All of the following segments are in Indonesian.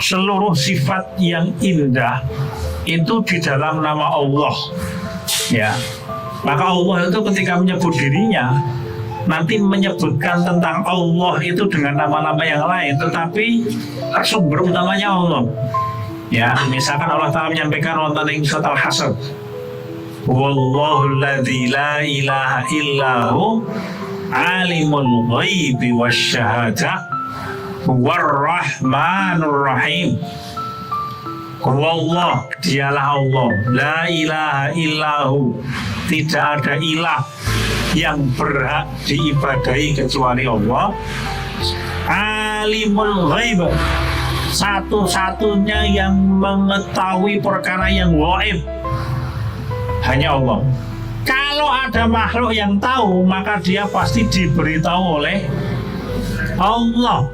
seluruh sifat yang indah itu di dalam nama Allah. Ya, maka Allah itu ketika menyebut dirinya nanti menyebutkan tentang Allah itu dengan nama-nama yang lain, tetapi sumber utamanya Allah. Ya, misalkan Allah Ta'ala menyampaikan wonten ing surat Al-Hasyr, Wallahu alladzi la ilaha illahu alimul ghaibi wasyahadah warrahmanur rahim. Wallah, dialah Allah, la ilaha illahu, tidak ada ilah yang berhak diibadahi kecuali Allah. Alimul ghaib, satu-satunya yang mengetahui perkara yang gaib hanya Allah. Kalau ada makhluk yang tahu, maka dia pasti diberitahu oleh Allah.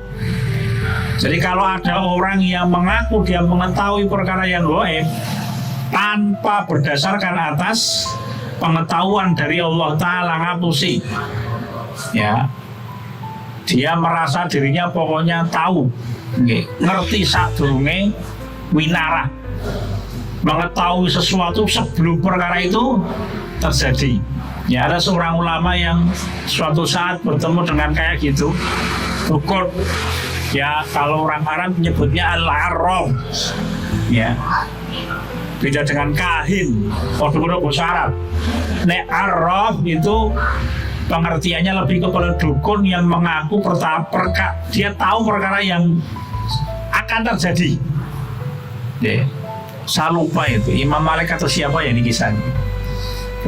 Jadi kalau ada orang yang mengaku dia mengetahui perkara yang gaib tanpa berdasarkan atas pengetahuan dari Allah Ta'ala, ngapusi, ya, dia merasa dirinya pokoknya tahu, ngerti sadurunge winara, mengetahui sesuatu sebelum perkara itu terjadi. Ya, ada seorang ulama yang suatu saat bertemu dengan kayak gitu, ukur, ya, kalau orang Arab menyebutnya al-arraf, ya, beda dengan kahin, kode-kode bahasa Arab. Nek arraf itu pengertiannya lebih kepada dukun yang mengaku dia tahu perkara yang akan terjadi. Ya, saya lupa itu Imam Malik atau siapa yang dikisahkan.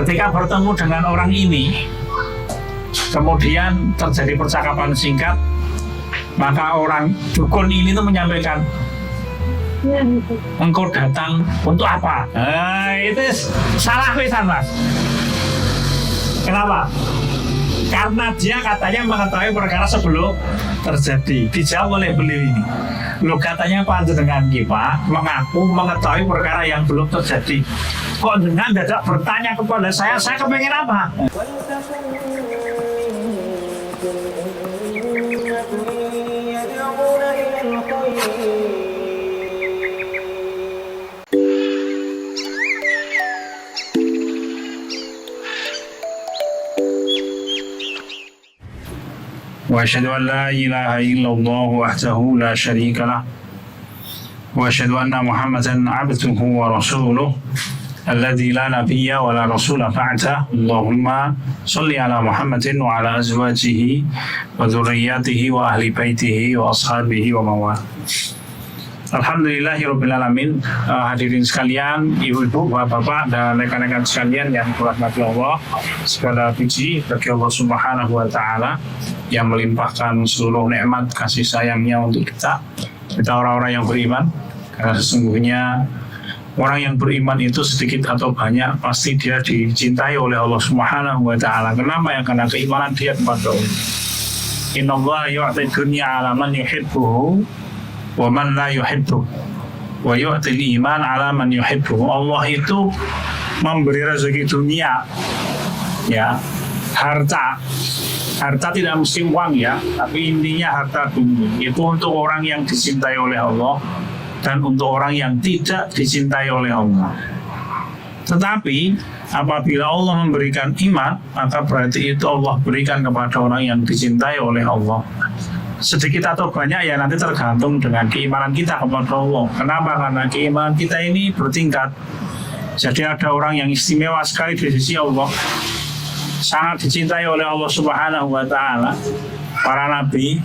Ketika bertemu dengan orang ini, kemudian terjadi percakapan singkat, maka orang dukun ini tuh menyampaikan, engkau datang untuk apa? Itu salah pisan, Mas. Kenapa? Karena dia katanya mengetahui perkara sebelum terjadi. Dijawab oleh beliau ini, lo katanya panjenengan Pak mengaku mengetahui perkara yang belum terjadi. Kok dengan dadak bertanya kepada saya kepengen apa? وأشهد أن لا إله إلا الله وحده لا شريك له وأشهد أن محمدا عبده ورسوله الذي لا نبي ولا رسول بعده اللهم صل على محمد وعلى أزواجه وذرياته وأهل بيته وأصحابه ومن والاه. Alhamdulillahirrabbilalamin. Hadirin sekalian, ibu-ibu, bapak-bapak, dan rekan-rekan sekalian yang dirahmati Allah, segala puji bagi Allah Subhanahu wa Ta'ala yang melimpahkan seluruh nikmat kasih sayangnya untuk kita orang-orang yang beriman. Karena sesungguhnya orang yang beriman itu sedikit atau banyak pasti dia dicintai oleh Allah Subhanahu wa Ta'ala. Kenapa? Ya, karena keimanan dia kepada Allah. Innallaha yu'ti dunya 'ala man yuhibbuhu wa man la yuhibbu wa yu'til iman 'ala man yuhibbu. Allah itu memberi rezeki dunia, ya, harta tidak mesti uang, ya, tapi intinya harta dunia itu untuk orang yang dicintai oleh Allah dan untuk orang yang tidak dicintai oleh Allah. Tetapi apabila Allah memberikan iman, maka berarti itu Allah berikan kepada orang yang dicintai oleh Allah. Sedikit atau banyak ya nanti tergantung dengan keimanan kita kepada Allah. Kenapa? Karena keimanan kita ini bertingkat. Jadi ada orang yang istimewa sekali di sisi Allah, sangat dicintai oleh Allah Subhanahu wa Ta'ala, para nabi,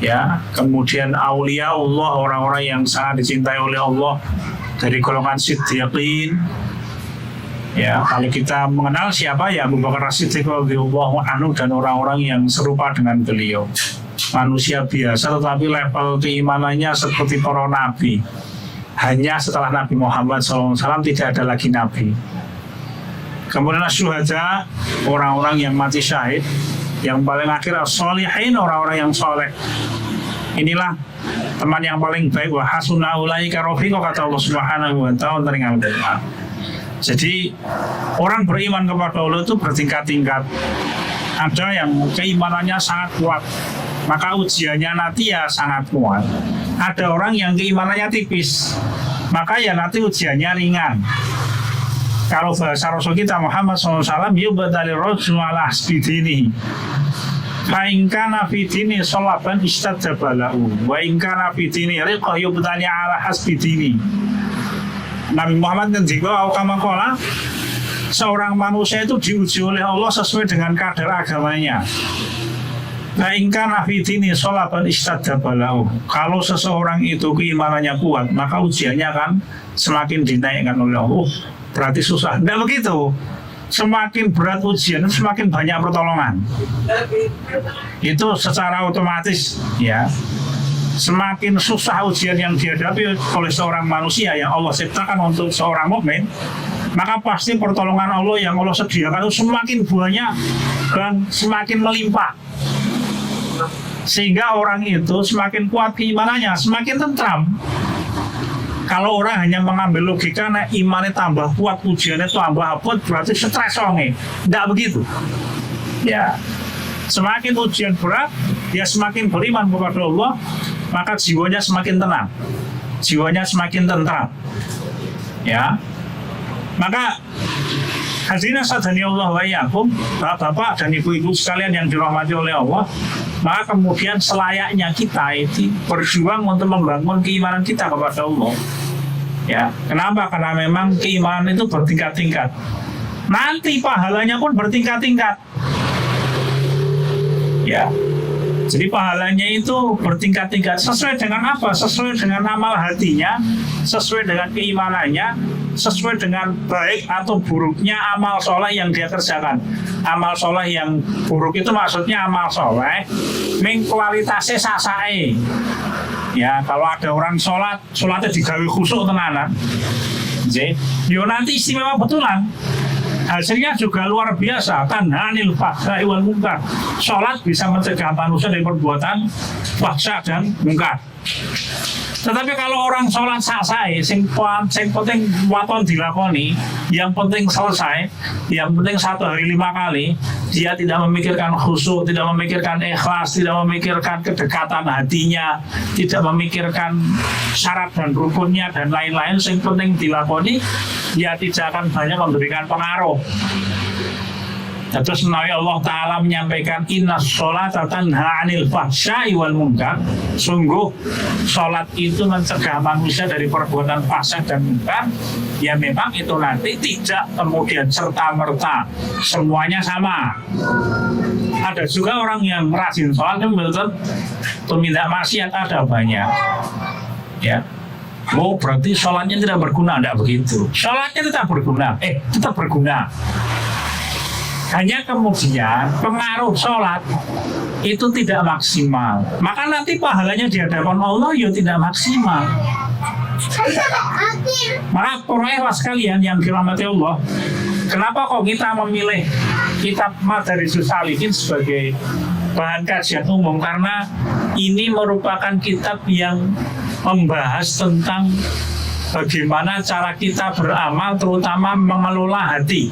ya, kemudian aulia Allah, orang-orang yang sangat dicintai oleh Allah dari golongan siddiqin. Ya, kalau kita mengenal siapa, ya, Abu Bakar As-Siddiq radhiyallahu anhu dan orang-orang yang serupa dengan beliau. Manusia biasa tetapi level keimanannya seperti para nabi. Hanya setelah Nabi Muhammad SAW tidak ada lagi nabi. Kemudian syuhada, orang-orang yang mati syahid. Yang paling akhir sholihin, orang-orang yang soleh. Inilah teman yang paling baik. Wa hasuna ulaika rafiqa, kata Allah Subhanahu wa Ta'ala. Jadi orang beriman kepada Allah itu bertingkat-tingkat. Ada yang keimanannya sangat kuat, maka ujiannya nanti ya sangat kuat. ada orang yang keimanannya tipis, maka ya nanti ujiannya ringan. Kalau bahasa Rasul kita Muhammad SAW, yubadali rajul ala hasbi dinihi. Fa in kana fi dini salaban istadzabalahu wa in kana fi dini riqah yubadali ala hasbi dini. Nabi Muhammad ngendika kama qala, seorang manusia itu diuji oleh Allah sesuai dengan kadar agamanya. Fa in kana fi dini salaban istadzabalahu. Kalau seseorang itu keimanannya kuat, maka ujiannya akan semakin dinaikkan oleh Allah. Berarti susah. Tidak begitu. Semakin berat ujian, semakin banyak pertolongan. Itu secara otomatis, ya. Semakin susah ujian yang dihadapi oleh seorang manusia yang Allah ciptakan untuk seorang mukmin, maka pasti pertolongan Allah yang Allah sediakan itu semakin banyak dan semakin melimpah. Sehingga orang itu semakin kuat keimanannya, semakin tentram. Kalau orang hanya mengambil logika, nah imannya tambah kuat, ujiannya tambah abot, berarti stres onge. Tidak begitu. Ya, semakin ujian berat, dia semakin beriman kepada Allah, maka jiwanya semakin tenang, jiwanya semakin tentram. Ya, maka hadirin sadani Allah wa iyyakum, bapak-bapak dan ibu-ibu sekalian yang dirahmati oleh Allah, maka kemudian selayaknya kita itu berjuang untuk membangun keimanan kita kepada Allah. Ya, kenapa? Karena memang keimanan itu bertingkat-tingkat. Nanti pahalanya pun bertingkat-tingkat. Ya, jadi pahalanya itu bertingkat-tingkat. Sesuai dengan apa? Sesuai dengan amal hatinya, sesuai dengan keimanannya, sesuai dengan baik atau buruknya amal soleh yang dia kerjakan. Amal soleh yang buruk itu maksudnya amal soleh meng kualitasnya sasae. Ya, kalau ada orang sholatnya digawe khusuk tenanan, yo nanti istimewa betulan. Hasilnya juga luar biasa. Tanhanil fahsya'i wal munkar. Sholat bisa mencegah manusia dari perbuatan fahsya dan munkar. Tetapi kalau orang sholat sasai, sing penting waton dilakoni, yang penting selesai, yang penting 1 hari 5 kali, dia tidak memikirkan khusyuk, tidak memikirkan ikhlas, tidak memikirkan kedekatan hatinya, tidak memikirkan syarat dan rukunnya dan lain-lain, yang penting dilakoni, dia tidak akan banyak memberikan pengaruh. Terus menawi Allah Ta'ala menyampaikan inna sholata tanha anil fahsya'i wal munkar. Sungguh sholat itu mencegah manusia dari perbuatan fahsya dan munkar. Ya memang itu nanti tidak kemudian serta-merta semuanya sama. Ada juga orang yang rajin sholat itu betul pemindah maksiat ada banyak. Ya. Oh berarti sholatnya tidak berguna, tidak begitu. Sholatnya tetap berguna, tetap berguna. Hanya kemudian pengaruh sholat itu tidak maksimal. Maka nanti pahalanya di hadapan Allah ya tidak maksimal. Maka para sekalian yang dirahmati Allah, kenapa kok kita memilih kitab Madarijus Salikin sebagai bahan kajian umum? Karena ini merupakan kitab yang membahas tentang bagaimana cara kita beramal, terutama mengelola hati.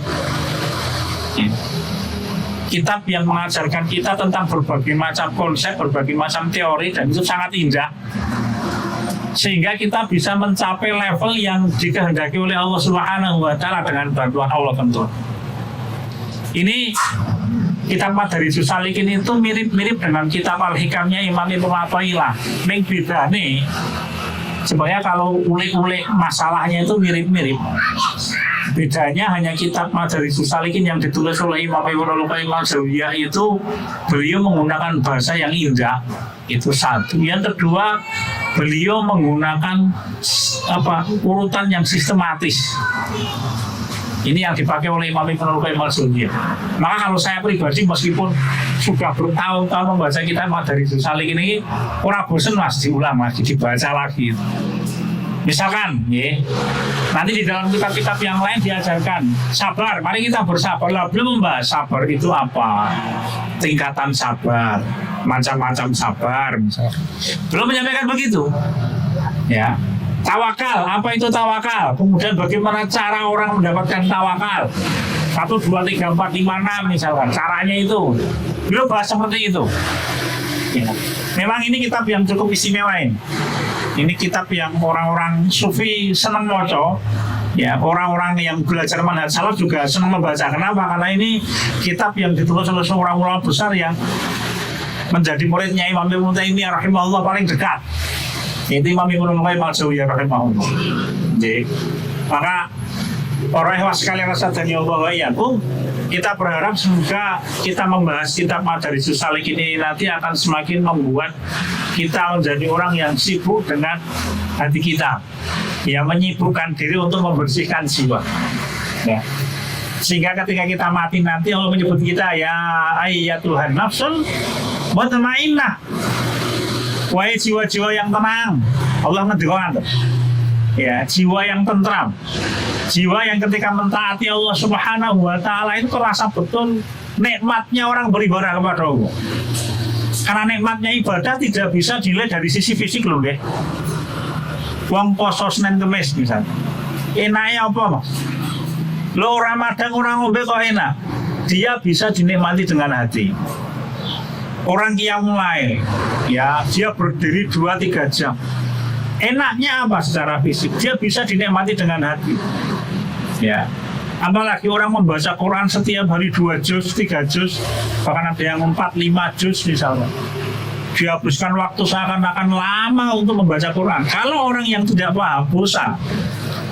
Kitab yang mengajarkan kita tentang berbagai macam konsep, berbagai macam teori, dan itu sangat indah. Sehingga kita bisa mencapai level yang dikehendaki oleh Allah Subhanahu wa Ta'ala dengan bantuan Allah tentu. Ini kitab Madarijus Salikin itu mirip-mirip dengan kitab Al-Hikamnya Imam Ibnu Athaillah. Ning bedane sebenarnya kalau ulik-ulik masalahnya itu mirip-mirip. Bedanya hanya kitab Madarijus Salikin yang ditulis oleh Imam Ibnu Al-Zawiyah itu beliau menggunakan bahasa yang indah. Itu satu. Yang kedua, beliau menggunakan urutan yang sistematis. Ini yang dipakai oleh Imam Ibnu Al-Zawiyah. Maka kalau saya pribadi meskipun sudah bertahun-tahun membaca kitab Madarijus Salikin ini, orang bosan mas diulang lagi, dibaca lagi. Misalkan, nanti di dalam kitab-kitab yang lain diajarkan sabar, mari kita bersabar. Lah belum membahas sabar itu apa, tingkatan sabar, macam-macam sabar, misalkan. Belum menyampaikan begitu. Ya, tawakal, apa itu tawakal? Kemudian bagaimana cara orang mendapatkan tawakal? 1, 2, 3, 4, 5, 6 misalkan, caranya itu. Belum bahas seperti itu. Ya. Memang ini kitab yang cukup istimewa ini. Ini kitab yang orang-orang sufi senang baca. Ya, orang-orang yang belajar manhaj salaf juga senang membaca. Kenapa? Karena ini kitab yang ditulis oleh seorang ulama besar yang menjadi muridnya Imam Ibnu Taimiyah rahimahullah paling dekat. Itu Imam Ibnu Qayyim al-Jauziyah rahimahullah. Jadi, maka orang yang sekalian rasadani Allah ya, kita berharap semoga kita membahas kitab Madarijus Salikin ini nanti akan semakin membuat kita menjadi orang yang sibuk dengan hati kita, yang menyibukkan diri untuk membersihkan jiwa. Ya. Sehingga ketika kita mati nanti Allah menyebut kita ya ayyatuhan nafsul mutmainnah, wahai jiwa-jiwa yang tenang. Allah ngedekon, ya, jiwa yang tentram, jiwa yang ketika mentaati Allah Subhanahu wa Ta'ala itu terasa betul nikmatnya orang beribadah kepada Allah. Karena nikmatnya ibadah tidak bisa dilihat dari sisi fisik loh, deh. Wong poso Senin Kemis misalnya, enaknya apa mas? Lo Ramadan orang ngombe kok enak, dia bisa dinikmati dengan hati. Orang Qiyamul Lail, ya, dia berdiri 2-3 jam. Enaknya apa secara fisik? Dia bisa dinikmati dengan hati. Ya, apalagi orang membaca Quran setiap hari 2 juz, 3 juz, bahkan ada yang 4-5 juz misalnya. Dihabiskan waktu seakan-akan lama untuk membaca Quran. Kalau orang yang tidak paham, bosan.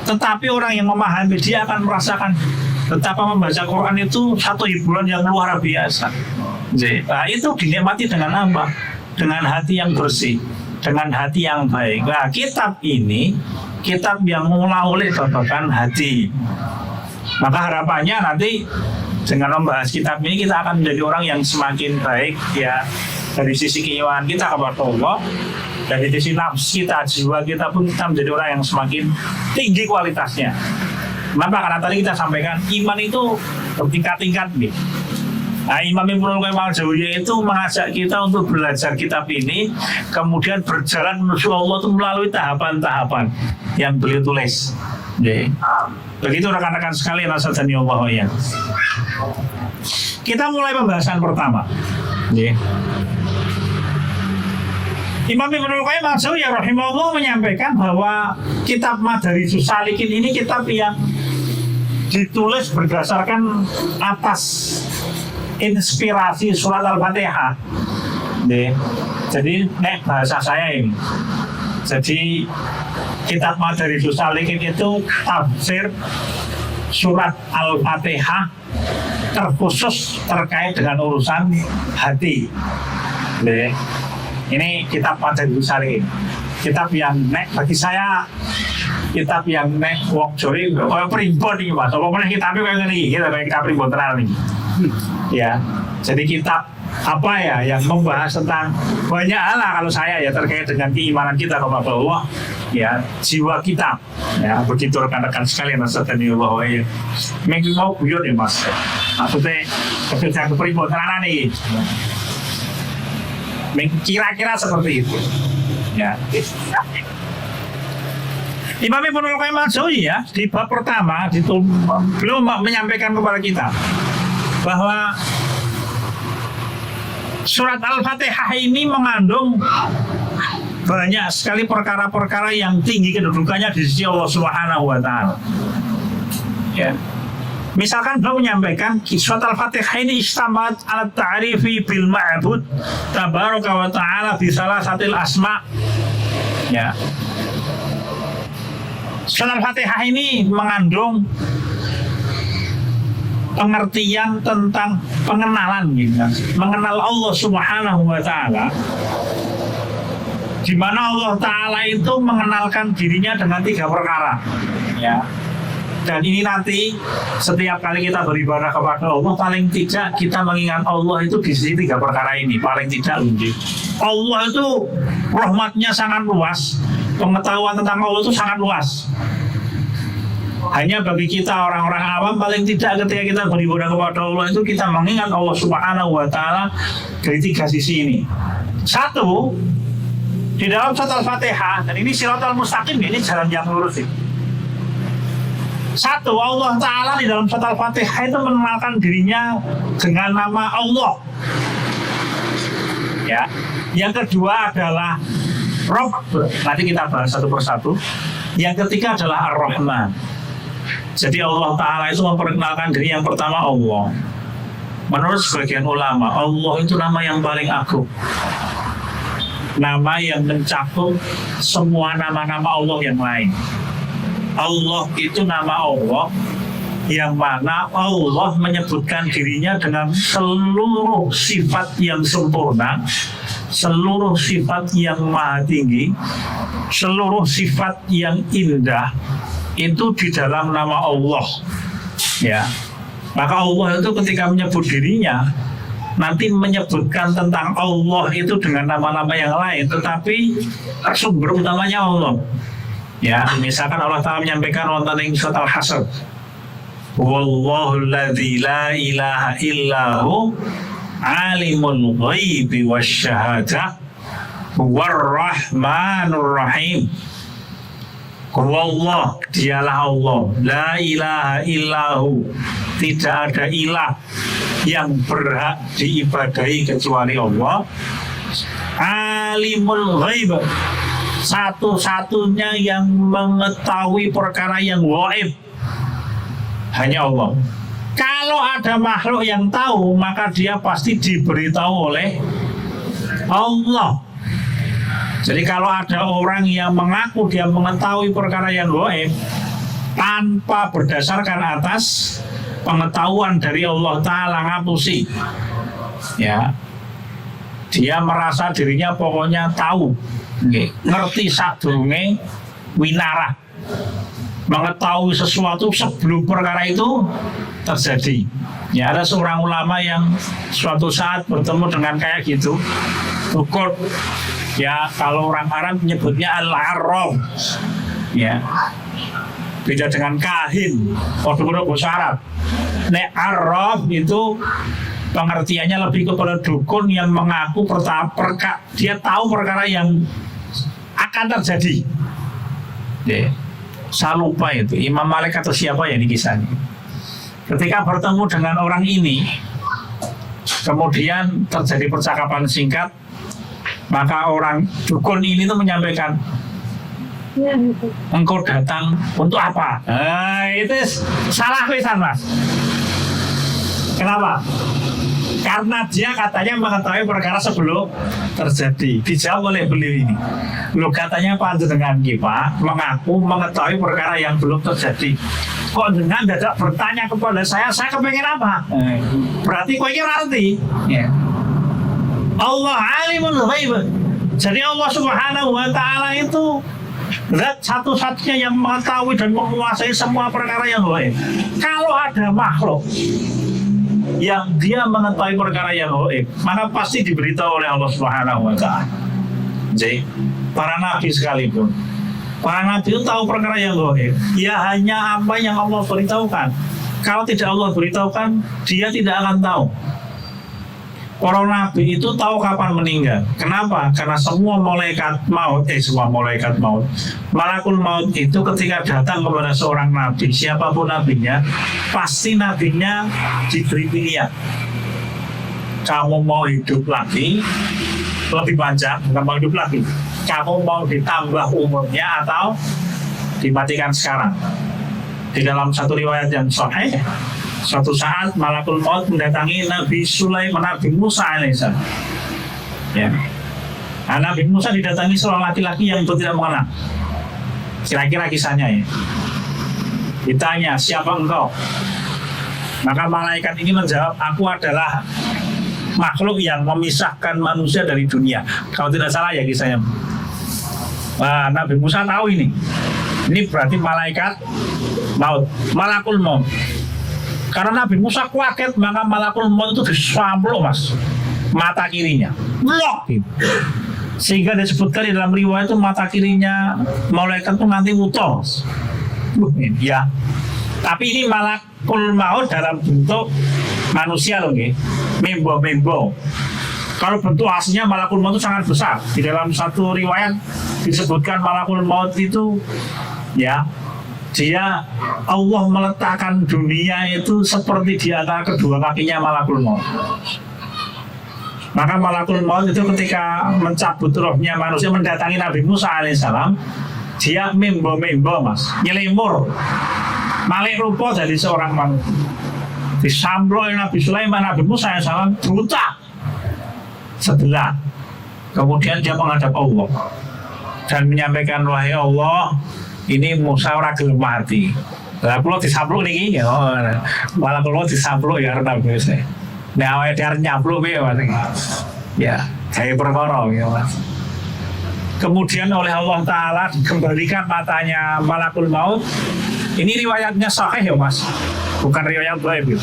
Tetapi orang yang memahami, dia akan merasakan betapa membaca Quran itu satu hiburan yang luar biasa. Nah, itu dinikmati dengan apa? Dengan hati yang bersih, dengan hati yang baik. Nah, kitab ini kitab yang mula-muli babakan hati. Maka harapannya nanti dengan membahas kitab ini kita akan menjadi orang yang semakin baik, ya, dari sisi keimanan kita kepada Allah, dari sisi nafsu kita, jiwa kita pun kita menjadi orang yang semakin tinggi kualitasnya. Kenapa? Karena tadi kita sampaikan iman itu bertingkat-tingkat nih. Nah, Imam Ibnu Qayyim al-Jauziyah itu mengajak kita untuk belajar kitab ini, kemudian berjalan menuju Allah itu melalui tahapan-tahapan yang beliau tulis. Begitu rekan-rekan sekalian, rasadani Allah ya. Kita mulai pembahasan pertama. Imam Ibnu Qayyim al-Jauziyah rahimahullah menyampaikan bahwa kitab Madarijus Salikin ini kitab yang ditulis berdasarkan atas inspirasi surat Al-Fatihah. Jadi bahasa saya ini. Jadi kitab Madarijus Salikin itu tafsir surat Al-Fatihah terkhusus terkait dengan urusan hati. Ini kitab Madarijus Salikin. Kitab yang bagi saya kitab yang wong jori kaya primbon iki Mas. Apa meneh kitabe kaya ngene iki, kita primbon tenan iki. Ya. Jadi kitab apa ya yang membahas tentang banyak hal lah kalau saya ya terkait dengan keimanan kita kepada Allah, ya, jiwa kita. Ya, begitu rekan-rekan sekalian rasadani Allah ya. Mungkin mau guyon ya Mas. Maksudnya kebijakan primbon tenan iki. Kira-kira seperti itu. Ya. Imam Ibnu Qayyim al-Jauziyah di bab pertama belum menyampaikan kepada kita bahwa surat Al-Fatihah ini mengandung banyak sekali perkara-perkara yang tinggi kedudukannya di sisi Allah Subhanahu wa Ta'ala. Ya. Misalkan beliau menyampaikan surat Al-Fatihah ini istamat ala ta'rifi bil ma'bud tabaraka wa ta'ala bi salasatil asma. Ya. Surat Al-Fatihah ini mengandung pengertian tentang pengenalan, gitu, mengenal Allah Subhanahu wa Ta'ala, di mana Allah Ta'ala itu mengenalkan dirinya dengan 3 perkara, ya. Dan ini nanti setiap kali kita beribadah kepada Allah, paling tidak kita mengingat Allah itu di sisi 3 perkara ini, paling tidak. Allah itu rahmatnya sangat luas, pengetahuan tentang Allah itu sangat luas. Hanya bagi kita orang-orang awam paling tidak ketika kita beribadah kepada Allah itu kita mengingat Allah Subhanahu wa Ta'ala dari 3 sisi ini. 1, di dalam surat Al-Fatihah, dan ini Shiratal Mustaqim, ini jalan yang lurus ini. 1, Allah Ta'ala di dalam surat Al-Fatihah itu mengenalkan dirinya dengan nama Allah. Ya. Yang kedua adalah Rob, nanti kita bahas satu persatu. Yang ketiga adalah Ar-Rahman. Jadi Allah Ta'ala itu memperkenalkan diri yang pertama Allah. Menurut sebagian ulama, Allah itu nama yang paling agung. Nama yang mencakup semua nama-nama Allah yang lain. Allah itu nama Allah yang mana Allah menyebutkan dirinya dengan seluruh sifat yang sempurna, seluruh sifat yang maha tinggi, seluruh sifat yang indah itu di dalam nama Allah. Ya, maka Allah itu ketika menyebut dirinya nanti menyebutkan tentang Allah itu dengan nama-nama yang lain, tetapi sumber utamanya Allah. Ya, misalkan Allah Ta'ala menyampaikan wonten ing surat Al-Hasyr, Wallahu alladzi la ilaha illahu alimul ghaibi wasyahadah warrahmanur rahim. Allah, dialah Allah, la ilaha illahu, tidak ada ilah yang berhak diibadahi kecuali Allah. Alimul ghaib, satu-satunya yang mengetahui perkara yang gaib hanya Allah. Kalau ada makhluk yang tahu, maka dia pasti diberitahu oleh Allah. Jadi kalau ada orang yang mengaku dia mengetahui perkara yang gaib tanpa berdasarkan atas pengetahuan dari Allah Ta'ala, ngapusi, ya, dia merasa dirinya pokoknya tahu, ngerti sadurunge winara, mengetahui sesuatu sebelum perkara itu terjadi. Ya, ada seorang ulama yang suatu saat bertemu dengan kayak gitu, ukur, ya, kalau orang Arab menyebutnya al-arraf, ya, beda dengan kahin, kode-kode bahasa Arab. Nek arraf itu pengertiannya lebih kepada dukun yang mengaku dia tahu perkara yang akan terjadi. Ya, saya lupa itu Imam Malik atau siapa ya di kisahnya. Ketika bertemu dengan orang ini, kemudian terjadi percakapan singkat, maka orang dukun ini tuh menyampaikan, engkau datang untuk apa? Itu salah pisan, Mas. Kenapa? Karena dia katanya mengetahui perkara sebelum terjadi. Dijawab oleh beliau ini, lo katanya panjenengan kita mengaku mengetahui perkara yang belum terjadi. Kok dengan tidak bertanya kepada saya kepengen apa? Berarti kok ini ngerti. Allah alimul ghaib. Jadi Allah Subhanahu wa Ta'ala itu zat satu-satunya yang mengetahui dan menguasai semua perkara yang gaib. Kalau ada makhluk yang dia mengetahui perkara yang gaib, maka pasti diberitahu oleh Allah Subhanahu wa Ta'ala. Jadi para nabi sekalipun, para nabi itu tahu perkara yang gaib, ya hanya apa yang Allah beritahukan. Kalau tidak Allah beritahukan, dia tidak akan tahu. Para nabi itu tahu kapan meninggal. Kenapa? Karena semua malaikat maut, malakul maut itu ketika datang kepada seorang nabi, siapapun nabinya, pasti nabinya diberi pilihan. Kamu mau hidup lagi lebih panjang, bukan mau hidup lagi. Kamu mau ditambah umurnya atau dimatikan sekarang. Di dalam satu riwayat yang sahih, suatu saat malakul maut mendatangi Nabi Sulaiman, Nabi Musa alaihissalam. Ya. Nabi Musa didatangi seorang laki-laki yang tidak mengenal. Kira-kira kisahnya ya. Ditanya, siapa engkau? Maka malaikat ini menjawab, aku adalah makhluk yang memisahkan manusia dari dunia. Kalau tidak salah ya kisahnya. Nah, Nabi Musa tahu ini. Ini berarti malaikat maut, malakul maut. Karena Nabi Musa kaget, maka malakul maut itu disamplok, Mas, mata kirinya, blok gitu. Sehingga disebutkan di dalam riwayat itu mata kirinya malaikat itu nanti utuh. Ya. Tapi ini malakul maut dalam bentuk manusia loh, membo. Kalau bentuk aslinya malakul maut itu sangat besar. Di dalam satu riwayat disebutkan malakul maut itu, ya, dia Allah meletakkan dunia itu seperti di antara kedua kakinya malakul maut. Maka malakul maut itu ketika mencabut rohnya manusia mendatangi Nabi Musa alaihissalam, dia mimbo mas, nyelimur, malik rupa dari seorang manusia. Disamploi Nabi Sulaiman, Nabi Musa alaihissalam buta sebelah. Kemudian dia menghadap Allah dan menyampaikan, wahai Allah, ini Musa ora gelem mati. Lah kula disampluk niki ya, malah kula disampluk ya karena Musa. Nah, awake dhewe nyampluk piye Mas? Ya, kayak perkara ya Mas. Kemudian oleh Allah Ta'ala dikembalikan matanya malakul maut. Ini riwayatnya sahih ya Mas, bukan riwayat dhaif.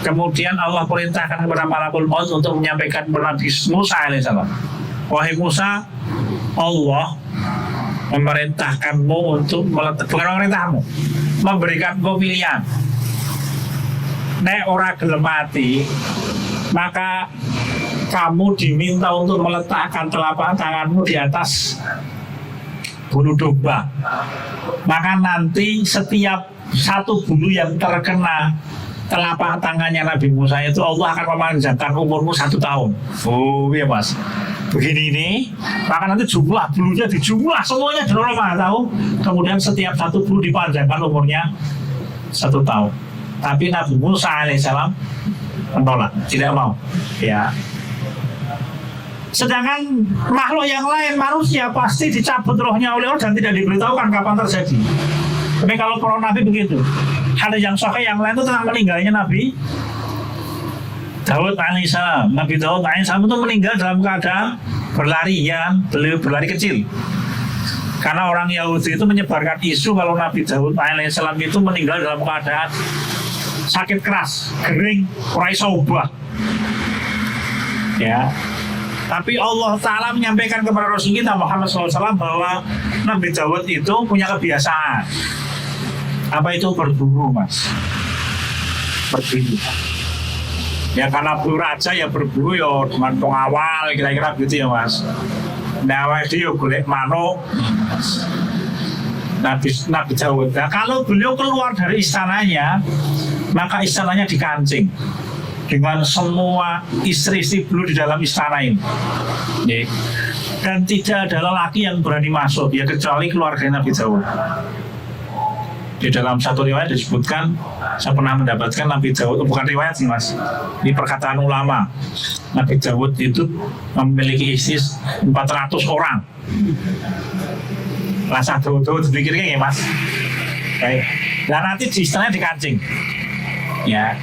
Kemudian Allah perintahkan kepada malakul maut untuk menyampaikan kepada Nabi Musa alaihissalam, wahai Musa, Allah memerintahkanmu untuk bukan memerintahmu, memberikanmu pilihan. Nek ora gelem mati, maka kamu diminta untuk meletakkan telapak tanganmu di atas bulu domba. Maka nanti setiap satu bulu yang terkena telapak tangannya Nabi Musa itu, Allah akan memanjangkan umurmu 1 tahun. Oh iya Mas, begini ini, maka nanti jumlah bulunya dijumlah semuanya dorong tahu. Kemudian setiap satu bulu dipanjangkan umurnya 1 tahun. Tapi Nabi Musa alaihissalam menolak, tidak mau. Ya. Sedangkan makhluk yang lain, manusia pasti dicabut rohnya oleh Allah dan tidak diberitahukan kapan terjadi. Tapi kalau para nabi begitu. Hadis yang sahih yang lain itu tentang meninggalnya Nabi Daud alaihissalam. Nabi Daud alaihissalam itu meninggal dalam keadaan berlari, ya, beliau berlari kecil. Karena orang Yahudi itu menyebarkan isu kalau Nabi Daud alaihissalam itu meninggal dalam keadaan sakit keras, kering, ora iso obah. Ya. Tapi Allah Ta'ala menyampaikan kepada Rasul kita Muhammad SAW bahwa Nabi Daud itu punya kebiasaan. Apa itu? Berburu Mas. Berburu. Ya karena buru raja ya berburu ya dengan pengawal kira-kira gitu ya Mas. Nah dia golek manuk. Nabi Daud. Nah, kalau beliau keluar dari istananya, maka istananya dikancing dengan semua istri-istri beliau di dalam istana ini. Dan tidak ada lelaki yang berani masuk, ya kecuali keluarga Nabi Daud. Di dalam satu riwayat disebutkan, saya pernah mendapatkan Nabi Daud, bukan riwayat sih Mas, ini perkataan ulama. Nabi Daud itu memiliki istri 400 orang. Rasa Daud dipikirnya ya Mas. Baik. Dan nanti di istananya dikancing. Ya.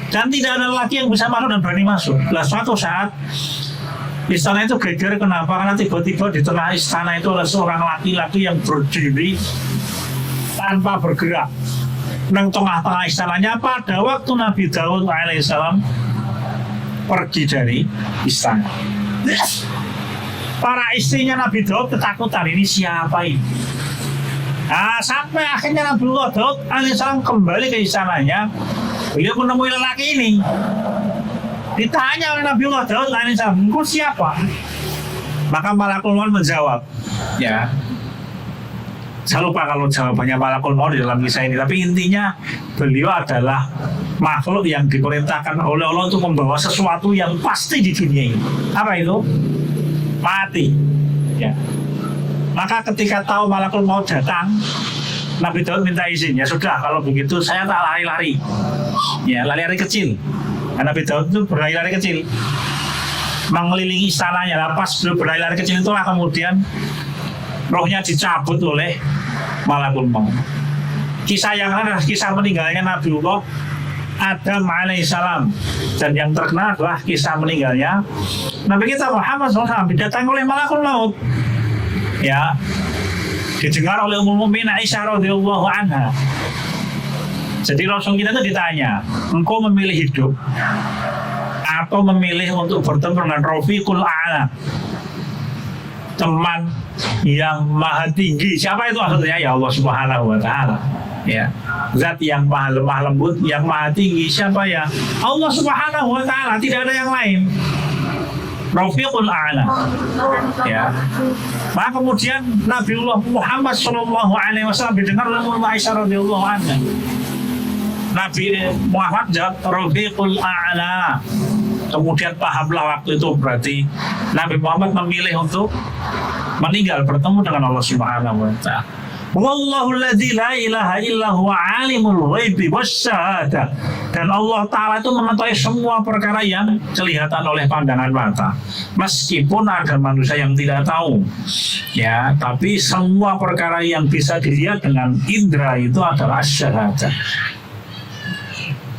Dan tidak ada lagi yang bisa masuk dan berani masuk. Nah, suatu saat istana itu geger. Kenapa? Karena tiba-tiba di tengah istana itu ada seorang laki-laki yang berdiri tanpa bergerak nang tengah-tengah istananya pada waktu Nabi Daud alaihissalam pergi dari istana. Para istrinya Nabi Daud ketakutan, ini siapa ini? Nah, sampai akhirnya Nabi Daud alaihissalam kembali ke istananya, beliau menemui lelaki ini. Ditanya oleh Nabi Daud alaihissalam, engkau siapa? Maka malakul maut menjawab, ya. Saya lupa kalau jawabannya malakul maut di dalam kisah ini, tapi intinya beliau adalah makhluk yang diperintahkan oleh Allah untuk membawa sesuatu yang pasti di dunia ini. Apa itu? Mati. Ya. Maka ketika tahu malakul maut datang, Nabi Daud minta izin, ya sudah kalau begitu saya tak lari-lari. Ya, lari-lari kecil. Karena Nabi Daud itu berlari-lari kecil, mengelilingi istananya. Pas beliau berlari-lari kecil itulah kemudian rohnya dicabut oleh malakul maut. Kisah yang lain adalah kisah meninggalnya Nabiullah Adam alaihissalam, dan yang terkenal adalah kisah meninggalnya Nabi kita Muhammad SAW didatangi oleh malakul maut. Ya, didengar oleh Ummul Mukminin Aisyah radhiyallahu anha. Jadi Rasul kita itu ditanya, engkau memilih hidup atau memilih untuk bertemu dengan Rafiqul A'la, teman yang maha tinggi? Siapa itu maksudnya? Ya Allah Subhanahu wa Ta'ala. Ya, zat yang maha lemah lembut, yang maha tinggi. Siapa ya? Allah Subhanahu wa Ta'ala, tidak ada yang lain. Rafiqul A'la. Ya. Maka kemudian Nabiullah Muhammad sallallahu alaihi wasallam didengar oleh Aisyah radhiyallahu anha. Nabi Muhammad jawab Rafiqul A'la. Kemudian pahamlah waktu itu berarti Nabi Muhammad memilih untuk meninggal bertemu dengan Allah Subhanahu wa taala. Wallahu alladzi la ilaha illa huwa alimul ghaibi wasyahadah. Dan Allah Ta'ala itu mengetahui semua perkara yang kelihatan oleh pandangan mata. Meskipun ada manusia yang tidak tahu. Ya, tapi semua perkara yang bisa dilihat dengan indera itu adalah syahadah.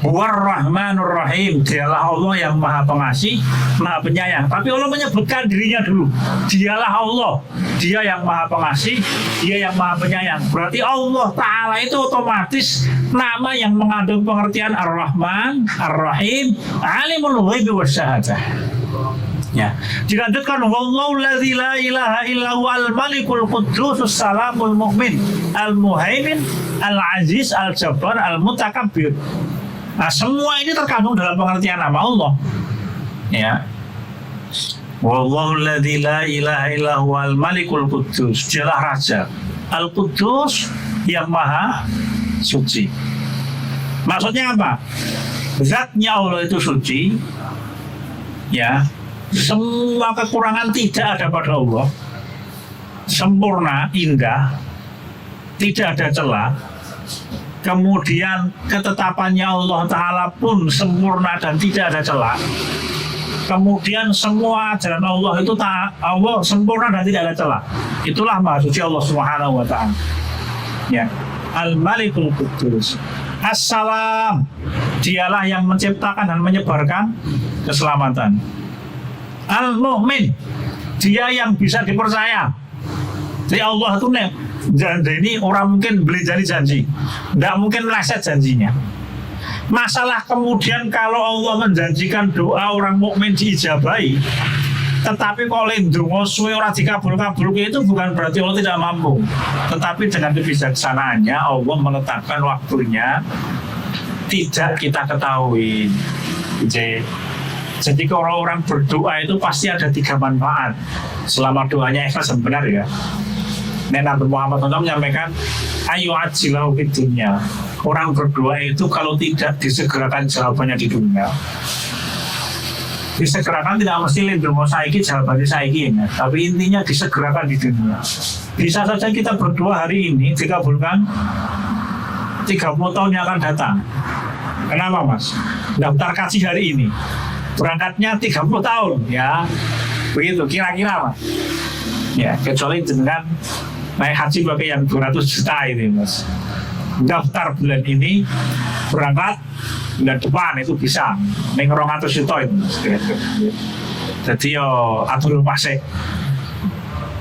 War-Rahmanur Rahim, dialah Allah yang maha pengasih, maha penyayang. Tapi Allah menyebutkan dirinya dulu. Dialah Allah, dia yang maha pengasih, dia yang maha penyayang. Berarti Allah Ta'ala itu otomatis nama yang mengandung pengertian Ar-Rahman, Ar-Rahim, Alimul Ghaibi wasyahadah. Ya, dilanjutkan wallahu allazi la ilaha illa huwal malikul quddus salamul mu'min al-muhaimin al-aziz al-jabbar al-mutakabbir. Nah, semua ini terkandung dalam pengertian nama Allah. Ya. Wallahu alladzi la ilaha illa huwal malikul quddus. Dialah raja Al-Quddus yang maha suci. Maksudnya apa? Zatnya Allah itu suci. Ya. Semua kekurangan tidak ada pada Allah. Sempurna, indah. Tidak ada celah. Kemudian ketetapannya Allah Ta'ala pun sempurna dan tidak ada celah. Kemudian semua ajaran Allah itu Allah sempurna dan tidak ada celah. Itulah maha suci Allah Subhanahu wa Ta'ala. Ya. Al-Malikul Quddus. Assalam. Dialah yang menciptakan dan menyebarkan keselamatan. Al-Mu'min. Dia yang bisa dipercaya. Jadi Allah itu janji ini orang mungkin beli janji, tidak mungkin meleset janjinya. Masalah kemudian kalau Allah menjanjikan doa orang mukmin diijabahi, tetapi kalau ndonga suwe ora dikabul-kabul itu bukan berarti Allah tidak mampu. Tetapi dengan kebijaksanaannya Allah menetapkan waktunya tidak kita ketahui. Jadi kalau orang berdoa itu pasti ada 3 manfaat selama doanya ikhlas dan benar ya. Nabi Muhammad SAW menyampaikan ayu ajilahu fid dunya. Orang berdoa itu kalau tidak disegerakan jawabannya di dunia. Disegerakan tidak mesti lindungo saiki jawabannya saiki ya. Tapi intinya disegerakan di dunia. Bisa saja kita berdoa hari ini dikabulkan 30 tahun yang akan datang. Kenapa mas? Daftar kasih hari ini berangkatnya 30 tahun ya. Begitu kira-kira mas. Ya, kecuali dengan naik haji pakai yang 200 juta ini mas. Daftar bulan ini berangkat bulan depan itu bisa ning 200 juta itu mas. Jadi yo atur pasek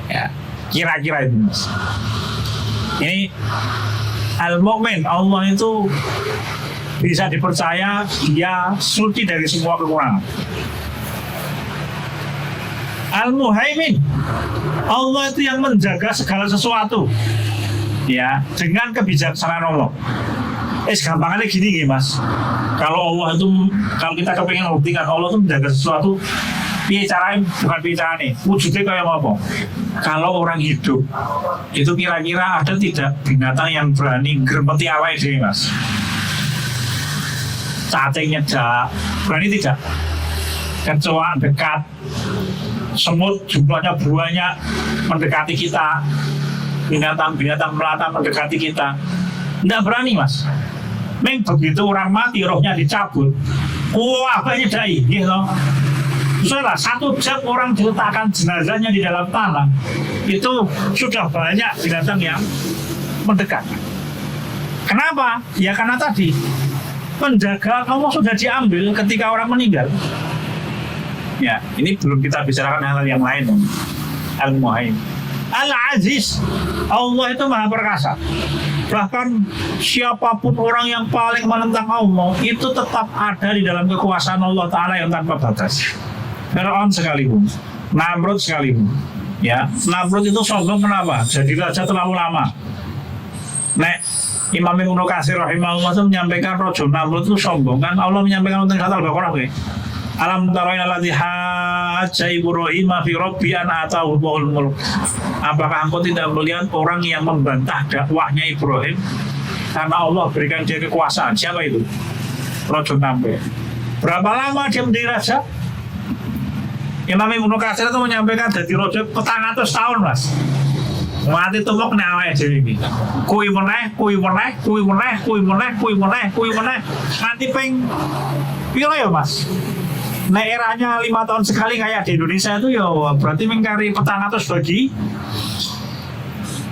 ya kira-kira itu mas. Ini Al-Mu'min, Allah itu bisa dipercaya, dia suci dari semua kekurangan. Al-Muhaimin, Allah itu yang menjaga segala sesuatu ya dengan kebijaksanaan Allah. Gampangnya gini mas, kalau Allah itu, kalau kita kepengen membuktikan Allah itu menjaga sesuatu, piye caranya, bukan piye caranya, wujudnya kayak apa? Kalau orang hidup itu kira-kira ada tidak binatang yang berani ngrempeti awake dhewe mas? Cacing nyedak, berani tidak? Kecoa dekat, semut jumlahnya banyak mendekati kita, binatang-binatang melata mendekati kita, tidak berani mas. Meng begitu orang mati rohnya dicabut, wah apa nyedai gitu. Soalnya 1 jam orang diletakkan jenazahnya di dalam tanah, itu sudah banyak binatang yang mendekat. Kenapa? Ya karena tadi penjagaan Allah sudah diambil ketika orang meninggal. Ya, ini belum kita bicarakan hal yang lain. Al-Muhaimin, Al-Aziz, Allah itu maha perkasa. Bahkan siapapun orang yang paling menentang Allah itu tetap ada di dalam kekuasaan Allah Ta'ala yang tanpa batas. Fir'aun sekalipun, Namrud sekalipun. Ya, Namrud itu sombong kenapa? Jadi raja terlalu lama. Imam Ibnu Katsir rahimahullah itu menyampaikan rojo Namrud itu sombong kan. Allah menyampaikan tentang kata Al-Baqarah alam taraina alladzi hajja Ibrahim fi rabbi an atahu mulk. Apakah engkau tidak melihat orang yang membantah dakwahnya Ibrahim karena Allah berikan dia kekuasaan? Siapa itu? Raja Namrud. Berapa lama dia menjadi raja? Imam Ibnu Katsir itu menyampaikan jadi rojo 400 tahun mas. Mati tumuk nek awake dhewe iki. Kuwi meneh, nganti ping piro ya mas? Nek eranya 5 tahun sekali kayak di Indonesia itu ya berarti mengkari 400 bagi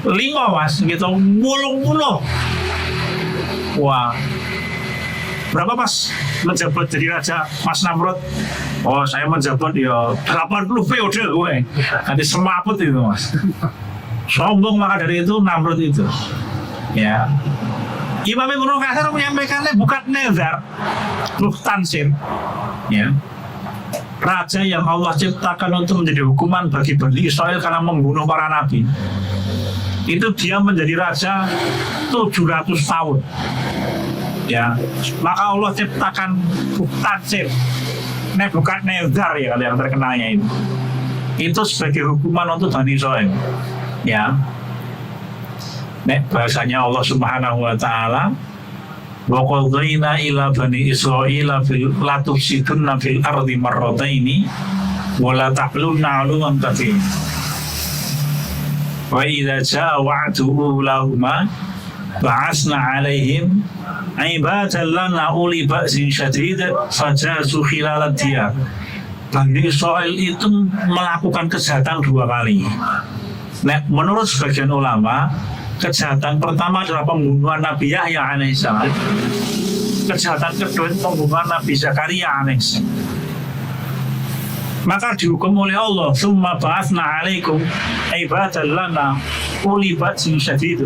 5 mas gitu, 80. Wah, berapa mas menjabat jadi raja Mas Namrud? Oh saya menjabat ya 80 periode gue. Nanti semaput itu mas. Sombong maka dari itu Namrud itu. Ya. Imam Ibnu Katsir menyampaikannya bukan nazar, tansir. Ya. Raja yang Allah ciptakan untuk menjadi hukuman bagi Bani Israel karena membunuh para nabi. Itu dia menjadi raja 700 tahun. Ya, maka Allah ciptakan tansir, bukan nazar ya kalau yang terkenalnya itu. Itu sebagai hukuman untuk Bani Israel. Ya, bahasanya Allah Subhanahu Wa Taala, wa qadayna ila bani Israila fil latufsidunna fil ardi marrataini wa la ta'lunna 'uluwan kabira. Wa idza jaa wa'du ulahuma ba'asna 'alaihim 'ibatan lana uli ba'sin syadid fajazu khilalad diyar. Bani Israel itu melakukan kejahatan 2 kali. Nah, menurut sebagian ulama, kejahatan pertama adalah pembunuhan Nabi Yahya alaihissalam. Kejahatan kedua itu pembunuhan Nabi Zakaria alaihissalam. Maka dihukum oleh Allah, "Tsumma ba'atsna 'alaikum 'ibatan lana uli ba'sin syadid."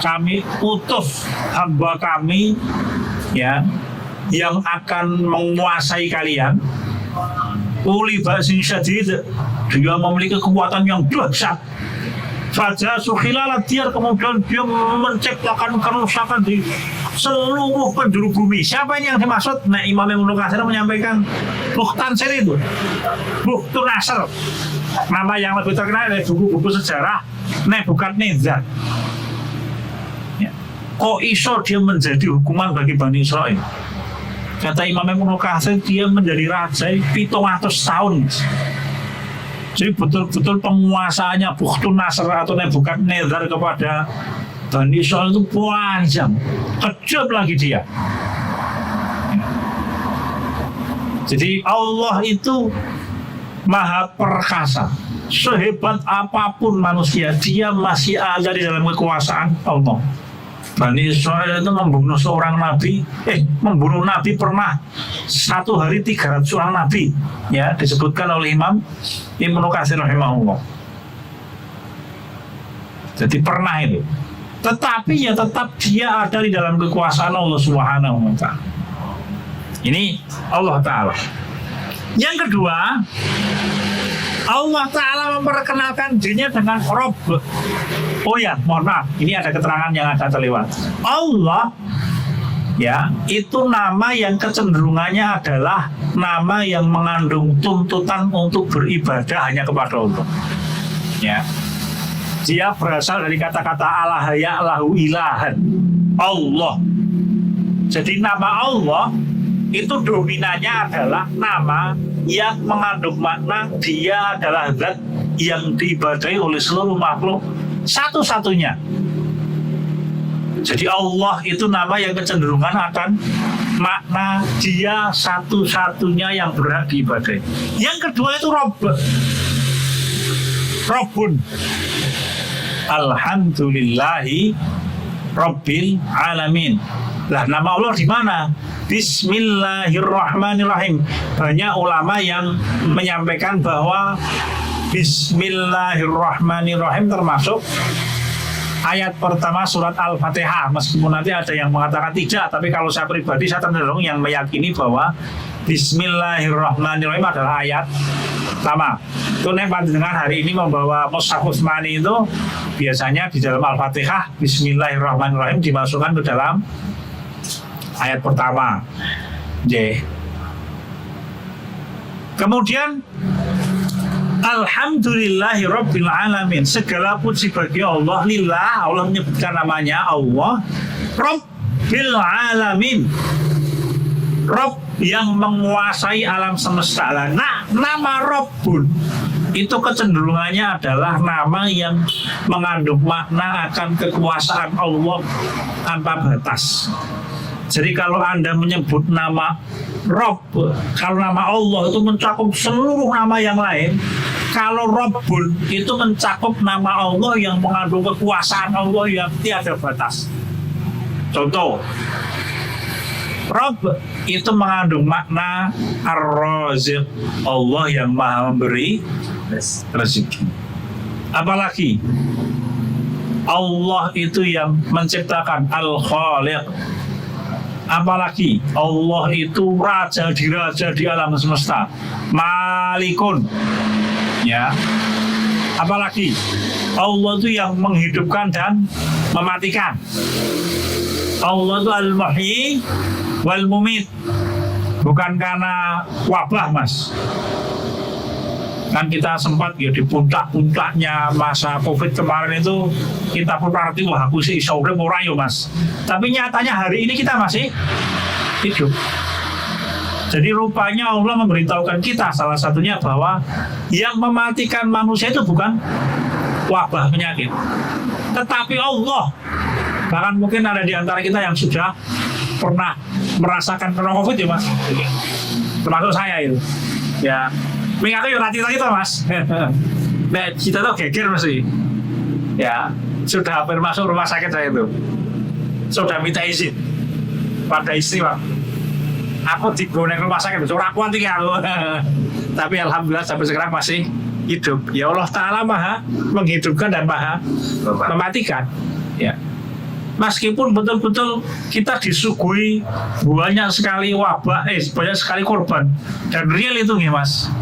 Kami utus hamba kami ya yang akan menguasai kalian. Uli ba'sin syadid, dia memiliki kekuatan yang dahsyat. Fajar sukhilalat diyar, kemudian dia menciptakan kerusakan di seluruh penjuru bumi. Siapa ini yang dimaksud? Nah, Imam Ibnu Katsir menyampaikan Tansir itu, Bukhtu Nasr. Nama yang lebih terkenal dari buku-buku sejarah Nebukadnezar. Ya. Kok iso dia menjadi hukuman bagi Bani Israel? Kata Imam Ibnu Katsir, dia menjadi raja 700 tahun. Jadi betul-betul penguasaannya Bukhtu Nasr atau Nebukadnezar kepada Bani Israel itu panjang, kejam lagi dia. Jadi Allah itu maha perkasa. Sehebat apapun manusia, dia masih ada di dalam kekuasaan Allah. Bani Israel itu membunuh seorang nabi, membunuh nabi pernah 1 hari 300 orang nabi, ya disebutkan oleh Imam Ibnu Katsir rahimahullah. Jadi pernah itu, tetapi ya tetap dia ada di dalam kekuasaan Allah Subhanahu Wa Taala. Ini Allah Taala. Yang kedua, Allah Ta'ala memperkenalkan dirinya dengan Rabb. Oh ya, mohon maaf, ini ada keterangan yang ada terlewat. Allah, ya, itu nama yang kecenderungannya adalah nama yang mengandung tuntutan untuk beribadah hanya kepada Allah. Ya, dia berasal dari kata-kata Allah ya lahu ilahan, Allah. Jadi nama Allah itu dominannya adalah nama yang mengandung makna dia adalah zat yang diibadahi oleh seluruh makhluk satu-satunya. Jadi Allah itu nama yang kecenderungan akan makna dia satu-satunya yang berhak diibadahi. Yang kedua itu Rabb, Rabbun. Alhamdulillahi Rabbil Alamin. Lah nama Allah di mana? Bismillahirrahmanirrahim. Banyak ulama yang menyampaikan bahwa Bismillahirrahmanirrahim termasuk ayat pertama surat Al-Fatihah. Meskipun nanti ada yang mengatakan tidak, tapi kalau saya pribadi saya cenderung yang meyakini bahwa Bismillahirrahmanirrahim adalah ayat pertama. Itu dengan hari ini membawa Mushaf Utsmani itu biasanya di dalam Al-Fatihah Bismillahirrahmanirrahim dimasukkan ke dalam ayat pertama. Kemudian Alhamdulillahi Rabbil Alamin. Segala puji bagi Allah. Lillah, Allah menyebutkan namanya Allah Rabbil Alamin. Rabb yang menguasai alam semesta. Nah, nama Rabbun itu kecenderungannya adalah nama yang mengandung makna akan kekuasaan Allah tanpa batas. Jadi kalau Anda menyebut nama Rabb, kalau nama Allah itu mencakup seluruh nama yang lain. Kalau Rabbun itu mencakup nama Allah yang mengandung kekuasaan Allah yang tiada batas. Contoh, Rabb itu mengandung makna Ar-Raziq, Allah yang maha memberi rezeki. Apalagi Allah itu yang menciptakan, Al-Khaliq. Apalagi Allah itu raja di alam semesta, Malikun. Ya. Apalagi Allah itu yang menghidupkan dan mematikan. Allah itu Al-Muhyi wal Mumit. Bukan karena wabah, Mas. Kan kita sempat ya di puncak-puncaknya masa Covid kemarin itu kita berarti wah aku sih iso urip ora yo, Mas. Tapi nyatanya hari ini kita masih hidup. Jadi rupanya Allah memberitahukan kita salah satunya bahwa yang mematikan manusia itu bukan wabah penyakit, tetapi Allah. Bahkan mungkin ada di antara kita yang sudah pernah merasakan kena Covid ya, Mas. Termasuk saya itu. Ya. Mengapa ya nanti itu, Mas? Nah, kita tuh geger masih. Ya, sudah hampir masuk rumah sakit saya itu. Sudah minta izin pada istri, Pak. Aku digonek rumah sakit, orang kuat aku. Tapi alhamdulillah sampai sekarang masih hidup. Ya Allah Ta'ala maha menghidupkan dan maha mematikan. Ya. Meskipun betul-betul kita disuguhi banyak sekali wabah, banyak sekali korban. Dan real itu nih, Mas.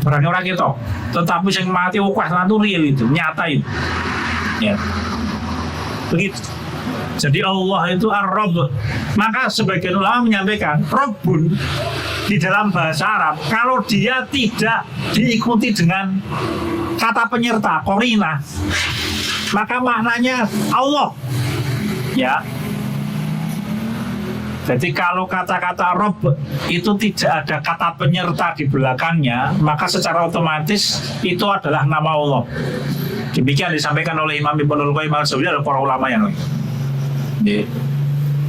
Orang-orang itu, tetapi yang mati wakah itu real itu, nyata itu. Ya. Begitu. Jadi Allah itu Ar-Rabb. Maka sebagian ulama menyampaikan Rabbun di dalam bahasa Arab, kalau dia tidak diikuti dengan kata penyerta korina, maka maknanya Allah. Ya. Jadi kalau kata-kata Rabb itu tidak ada kata penyerta di belakangnya, maka secara otomatis itu adalah nama Allah. Demikian disampaikan oleh Imam Ibnul Qayyim al-Jauziyah dan para ulama yang lain.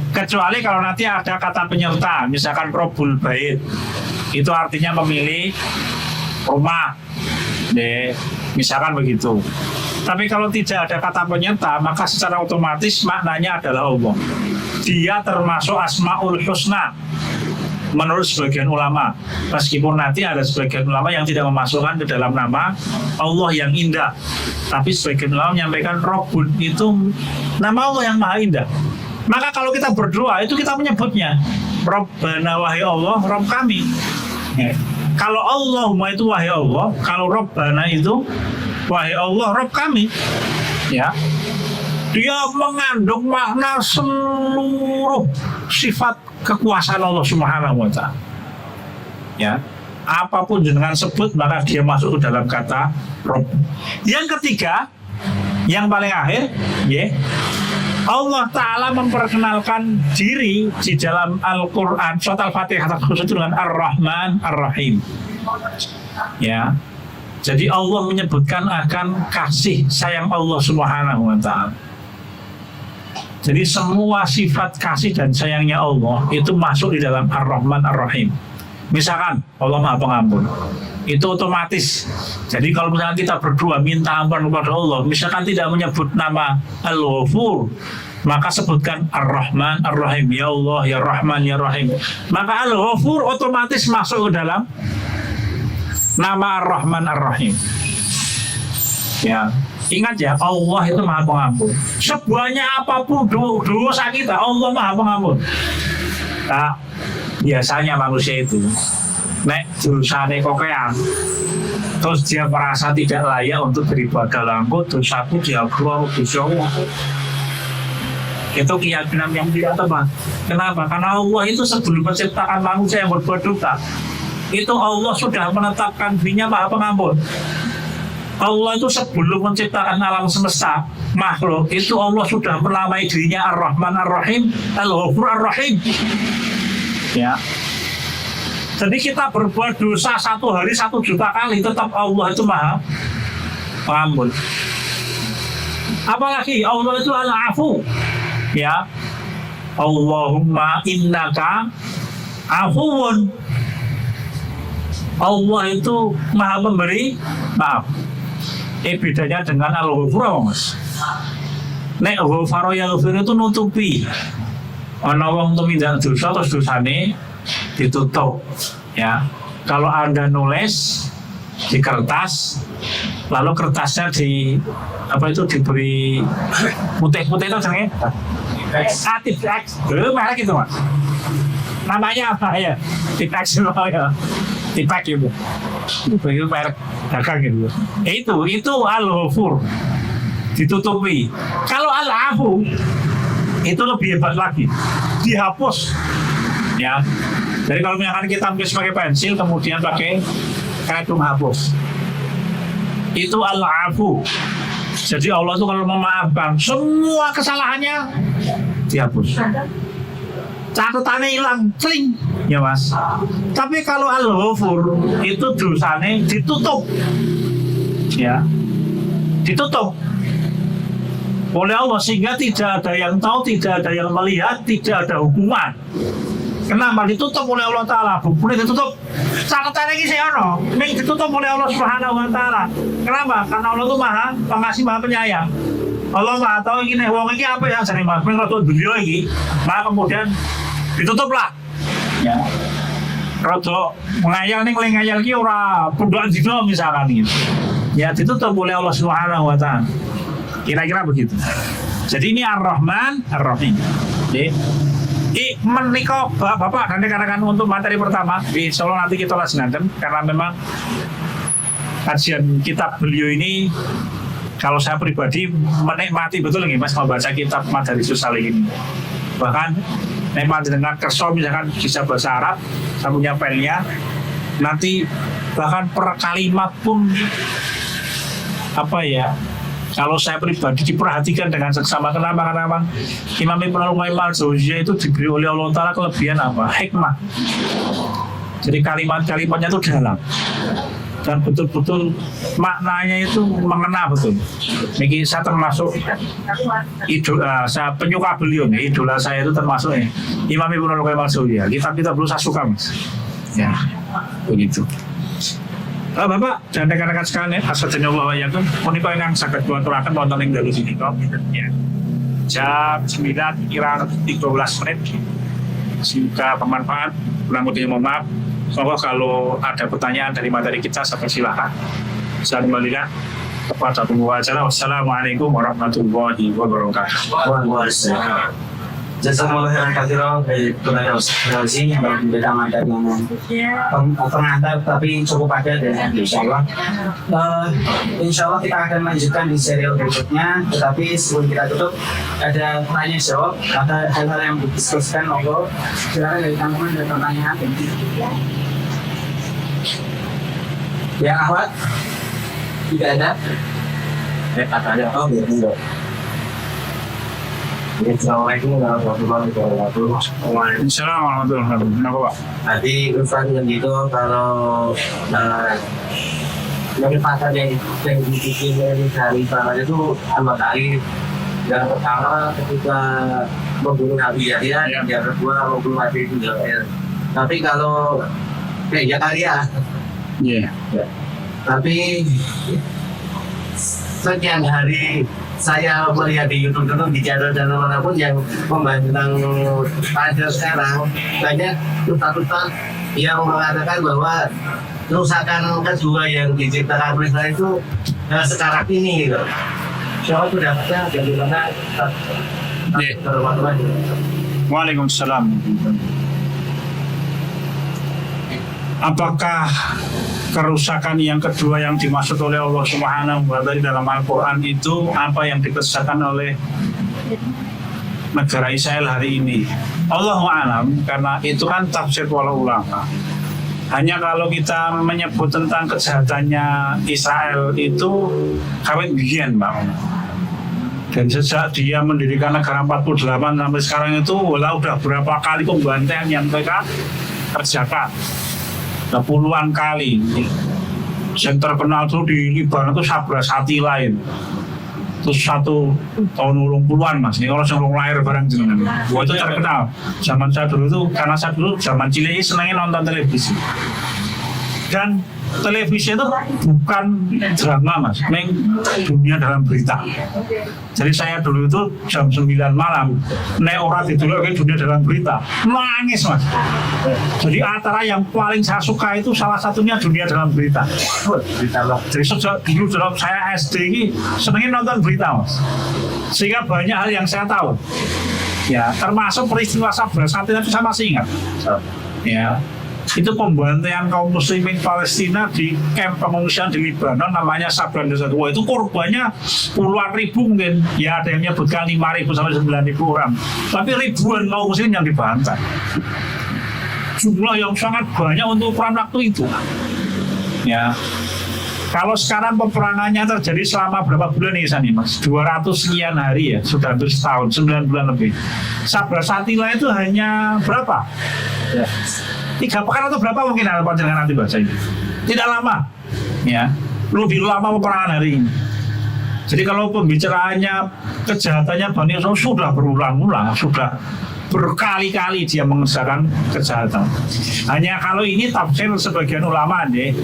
Kecuali kalau nanti ada kata penyerta, misalkan Rabbul Bait, itu artinya memilih rumah, misalkan begitu. Tapi kalau tidak ada kata penyerta, maka secara otomatis maknanya adalah Allah. Dia termasuk Asmaul Husna menurut sebagian ulama, meskipun nanti ada sebagian ulama yang tidak memasukkan ke dalam nama Allah yang indah. Tapi sebagian ulama menyampaikan Rabbun itu nama Allah yang maha indah. Maka kalau kita berdoa itu kita menyebutnya Rabbana wahai Allah, Rabb kami. Ya. Kalau Allahumma itu wahai Allah, kalau Rabbana itu wahai Allah, Rabb kami. Ya. Dia mengandung makna seluruh sifat kekuasaan Allah Subhanahu wa Ta'ala. Ya. Apapun jenengan sebut maka dia masuk ke dalam kata Rabb. Yang ketiga, yang paling akhir, ya. Allah Ta'ala memperkenalkan diri di dalam Al-Quran surat Al-Fatihah khusus dengan Ar-Rahman Ar-Rahim. Ya. Jadi Allah menyebutkan akan kasih sayang Allah Subhanahu wa Ta'ala. Jadi semua sifat kasih dan sayangnya Allah itu masuk di dalam Ar-Rahman Ar-Rahim. Misalkan Allah Maha Pengampun, itu otomatis. Jadi kalau misalkan kita berdoa minta ampun kepada Allah, misalkan tidak menyebut nama Al-Ghafur, maka sebutkan Ar-Rahman Ar-Rahim, ya Allah ya Rahman ya Rahim. Maka Al-Ghafur otomatis masuk ke dalam nama Ar-Rahman Ar-Rahim. Ya, ingat ya, Allah itu Maha Pengampun. Sebanyak apapun dosa kita, Allah Maha Pengampun. Nah, biasanya manusia itu nek dosane kokean, terus dia merasa tidak layak untuk beribadah langkut, dosaku diampuni dosa Allah. Itu keyakinan yang tidak tepat. Kenapa? Karena Allah itu sebelum menciptakan manusia yang berbuat dosa, itu Allah sudah menetapkan dirinya Maha Pengampun. Allah itu sebelum menciptakan alam semesta makhluk, itu Allah sudah menamai dirinya Ar-Rahman Ar-Rahim, Al-Ghafur Ar-Rahim. Ya, Jadi kita berbuat dosa 1 hari 1 juta kali, tetap Allah itu maha pengampun. Apalagi Allah itu al-afu, ya. Allahumma innaka afuwun. Allah itu maha pemberi maaf. Bedanya dengan al-ghafur, Mas. Nek ghafaro yaghfir itu nutupi. Ana wong tumindak dosa terus dosane ditutup, ya. Kalau Anda nulis di kertas, lalu kertasnya diberi putih-putih itu jenenge Tipex. Merek itu, Mas. Namanya apa ya? Tipex ya. Tipex gitu. Itu merek dagang gitu. Itu al-ghafur. Ditutupi. Kalau al-afu itu lebih hebat lagi. Dihapus. Ya. Jadi kalau misalkan kita tulis pakai pensil kemudian pakai kacung hapus. Itu al-afu. Jadi Allah itu kalau memaafkan semua kesalahannya dihapus. Catatannya hilang, celing, ya Mas. Tapi kalau al-ghafur itu dosanya ditutup, ya, ditutup oleh Allah sehingga tidak ada yang tahu, tidak ada yang melihat, tidak ada hukuman. Kenapa ditutup oleh Allah Taala? Bukunya ditutup. Catatannya ini saya ini ditutup oleh Allah Subhanahu Wa Taala. Kenapa? Karena Allah itu maha pengasih, maha penyayang. Allah maha tahu ini, wong ini apa yang sering mas, menurut beliau ini, maka kemudian ditutuplah. Ya. Rodo mengayal nih, ngayal ki ora pundhukan dino misalkan gitu. Ya ditutup oleh Allah Subhanahu Wa Taala. Kira-kira begitu. Jadi ini Ar-Rahman, Ar-Rahim. Jadi menikah Bapak dan rekan-rekan untuk materi pertama, insya Allah nanti kita laksanakan karena memang kajian kitab beliau ini kalau saya pribadi menikmati betul nih Mas membaca kitab Madarijus Salihin. Bahkan memang dengan kerso misalkan bisa bahasa Arab, saya punya pennya, nanti bahkan per kalimat pun apa ya, kalau saya pribadi diperhatikan dengan seksama. Kenapa? Karena Imam Ibnu Al-Qayyim Al-Jauziyah itu diberi oleh Allah Ta'ala kelebihan apa? Hikmah. Jadi kalimat-kalimatnya itu dalam dan betul-betul maknanya itu mengena betul. Ini saya termasuk saya penyuka beliau nih, idola saya itu termasuk Imam Ibnu Al-Qayyim Al-Jauziyah. Kitab-kitab beliau saya suka Mas. Ya, begitu. Bapak dan rekan-rekan sekalian, asadzinallahu wa iyyakum, punika ingkang saged kula aturaken wonten ing dalu sinika. Jam 9 kira 13 menit. Semoga bermanfaat. Kurang lebihnya mohon maaf. Semoga kalau ada pertanyaan dari materi kita, silakan. Saya kembalikan kepada pembawa acara. Wassalamualaikum warahmatullahi wabarakatuh. Waalaikumsalam. Jazakumullah khairan katsiran dari Tuhan Rosi yang berbeda materi yang pengantar tapi cukup padat ya, insyaallah. Insyaallah kita akan lanjutkan di serial berikutnya, tetapi sebelum kita tutup ada tanya jawab, ada hal-hal yang didiskusikan, monggo silakan dari teman-teman ada pertanyaan. Ya Ahwat, tidak ada? Ada. Oh biar. Assalamualaikum warahmatullahi wabarakatuh. Waalaikumsalam warahmatullahi wabarakatuh. Kenapa Pak? Tadi Ustaz bilang gitu kalau dari pasar yang dibikin dari tanah itu sama kali. Yang pertama ketika membunuh Nabi Yahya, yang kedua membunuh Nabi Israel. Tapi kalau kayak Zakaria, tapi sekian hari saya melihat di YouTube di channel manapun yang membahas tentang Palestina sekarang, banyak duta-duta yang mengatakan bahwa kerusakan kedua yang diciptakan Palestina itu sekarang ini gitu. Siapa itu dapatnya dari mana? Waalaikumsalam. Apakah kerusakan yang kedua yang dimaksud oleh Allah Subhanahu wa Ta'ala dalam Al-Quran itu apa yang dikesakan oleh negara Israel hari ini? Allahu a'lam, karena itu kan tafsir para ulama. Hanya kalau kita menyebut tentang kejahatannya Israel itu kawin biyen, Bang. Dan sejak dia mendirikan negara 48 sampai sekarang itu udah berapa kali pembantaian yang mereka kerjakan. Nah, puluhan kali. Yang terkenal tuh di Libanon itu Sabra Sati lain. Terus 1 tahun 80-an mas, ini orang yang lahir bareng jenengan. Wah itu terkenal. Zaman saya dulu itu, karena saya dulu zaman cilik senangnya nonton televisi. Dan televisi itu bukan drama mas, ini dunia dalam berita. Jadi saya dulu itu jam 9 malam, nek ora ditulungi dunia dalam berita, nangis mas. Jadi antara yang paling saya suka itu salah satunya dunia dalam berita. Jadi sejak dulu dalam saya SD ini senangnya nonton berita mas, sehingga banyak hal yang saya tahu. Ya, termasuk peristiwa Sabra Sati itu saya masih ingat. Ya, itu pembantaian kaum muslimin Palestina di kamp pengungsian di Libanon namanya Sabra Sati. Wah itu korbannya puluhan ribu mungkin, ya ada yang menyebutkan 5.000 sampai 9.000 orang, tapi ribuan kaum muslim yang dibantai. Jumlah yang sangat banyak untuk ukuran waktu itu. Ya, kalau sekarang peperangannya terjadi selama berapa bulan nih Sani mas? 200 sekian hari ya, sudah hampir setahun, 9 bulan lebih. Sabra Satila itu hanya berapa? Ya. 3 pekan atau berapa mungkin ada panjangan nanti baca ini. Tidak lama, ya. Lebih lama peperangan hari ini. Jadi kalau pembicaraannya kejahatannya Bani Israil sudah berulang-ulang, sudah berkali-kali dia mengesahkan kejahatan. Hanya kalau ini tafsir sebagian ulama nih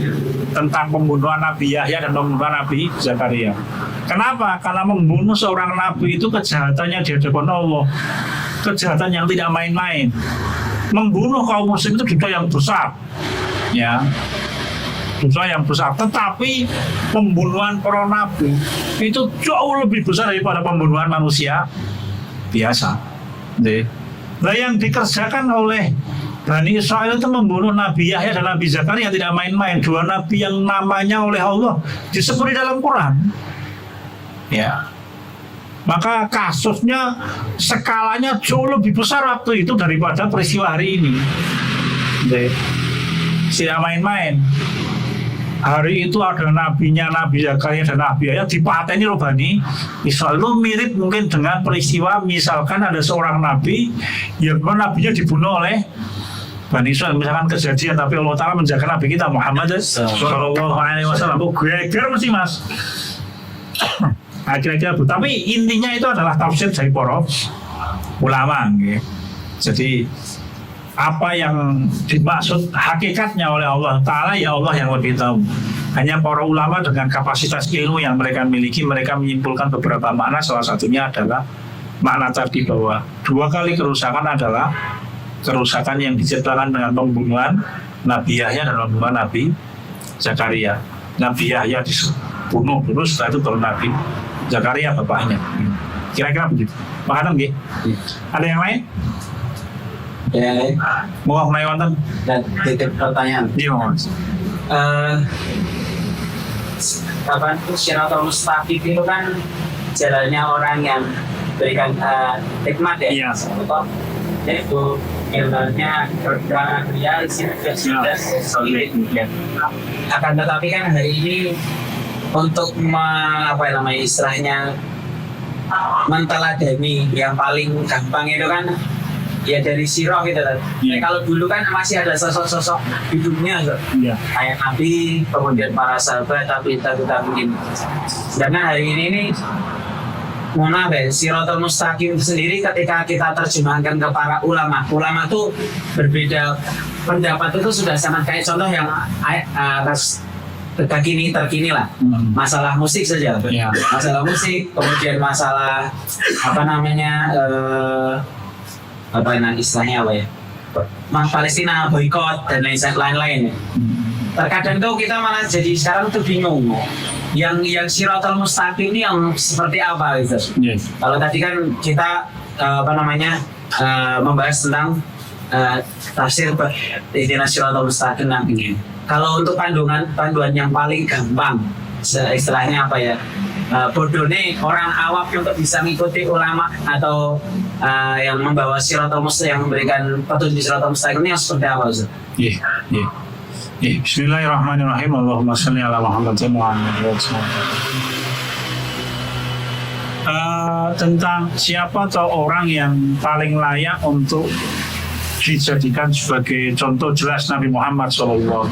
tentang pembunuhan Nabi Yahya dan pembunuhan Nabi Zakaria. Kenapa? Karena membunuh seorang nabi itu kejahatannya di hadapan Allah, kejahatan yang tidak main-main. Membunuh kaum muslim itu dosa yang besar, ya, dosa yang besar. Tetapi pembunuhan para nabi itu jauh lebih besar daripada pembunuhan manusia biasa. Nah yang dikerjakan oleh Bani Israil itu membunuh Nabi Yahya dan Nabi Zakaria tidak main-main. 2 nabi yang namanya oleh Allah disebut di dalam Quran. Ya. Maka kasusnya skalanya jauh lebih besar waktu itu daripada peristiwa hari ini. Tidak main-main. Hari itu ada nabinya Nabi Zakaria dan Nabi Yahya dipateni loh Bani Israil. Itu mirip mungkin dengan peristiwa misalkan ada seorang nabi yang nabinya dibunuh oleh Bani Israil, misalkan kejadian, tapi Allah Ta'ala menjaga Nabi kita Muhammad Sallallahu Alaihi Wasallam. Geger mesti mas. Kira-kira bu. Tapi intinya itu adalah tafsir dari para ulama. Gitu. Jadi apa yang dimaksud hakikatnya oleh Allah Ta'ala ya Allah yang lebih tahu. Hanya para ulama dengan kapasitas ilmu yang mereka miliki, mereka menyimpulkan beberapa makna. Salah satunya adalah makna tadi bahwa 2 kali kerusakan adalah kerusakan yang diciptakan dengan pembunuhan Nabi Yahya dan pembunuhan Nabi Zakaria. Nabi Yahya dibunuh dulu, setelah itu baru Nabi Zakaria bapaknya. Kira-kira begitu. Paham nggih? Ada yang lain? Ya, Mau naik wonten? dan titip pertanyaan. Iya, Mas. Kapan Syiratul Mustaqim itu kan jalannya orang yang berikan hikmat ya. Iya. Yaitu ilmunya perjuangan dia dan solid. Akan tetapi kan hari ini untuk apa namanya istilahnya menteladani yang paling gampang itu kan ya dari sirah gitu kan. Yeah. Kalau dulu kan masih ada sosok-sosok hidupnya Yeah. kayak Nabi, kemudian para sahabat, tapi kita mungkin. Sedangkan hari ini mohon maaf ya, Siratul Mustaqim itu sendiri ketika kita terjemahkan ke para ulama tuh berbeda pendapat. Itu sudah sangat kayak contoh yang atas terkini lah, masalah musik saja, Yeah. masalah musik, kemudian masalah apa namanya istilahnya apa ya, Palestina boykot dan lain-lain. Terkadang tuh kita malah jadi sekarang tuh bingung yang Siratul Mustaqim ini yang seperti apa gitu. Yes. Kalau tadi kan kita membahas tentang tafsir Ihdinash Shiratal Mustaqim nanti. Kalau untuk panduan yang paling gampang, istilahnya apa ya, bodoh nih orang awam untuk bisa mengikuti ulama atau yang membawa Shiratal Mustaqim, yang memberikan petunjuk Shiratal Mustaqim ini yang seperti apa Ustaz? Iya. Bismillahirrahmanirrahim. Allahumma shalli ala Muhammad wa ala alihi wasallam. Tentang siapa atau orang yang paling layak untuk dijadikan sebagai contoh jelas Nabi Muhammad SAW.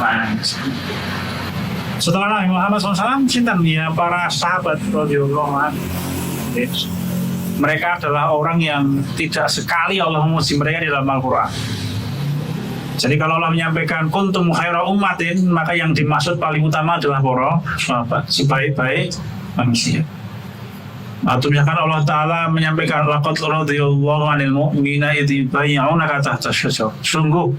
Setelah Nabi Muhammad SAW, sinten ya para sahabat radhiyallahu anhu. Mereka adalah orang yang tidak sekali Allah memuji mereka di dalam Al-Quran. Jadi kalau Allah menyampaikan kuntum khaira ummatin, maka yang dimaksud paling utama adalah para sahabat, sebaik-baik manusia. Atau misalkan Allah Ta'ala menyampaikan laqad radhiyallahu 'anil mu'minina idh yubayyi'unaka tahta asy-syajarah. Sungguh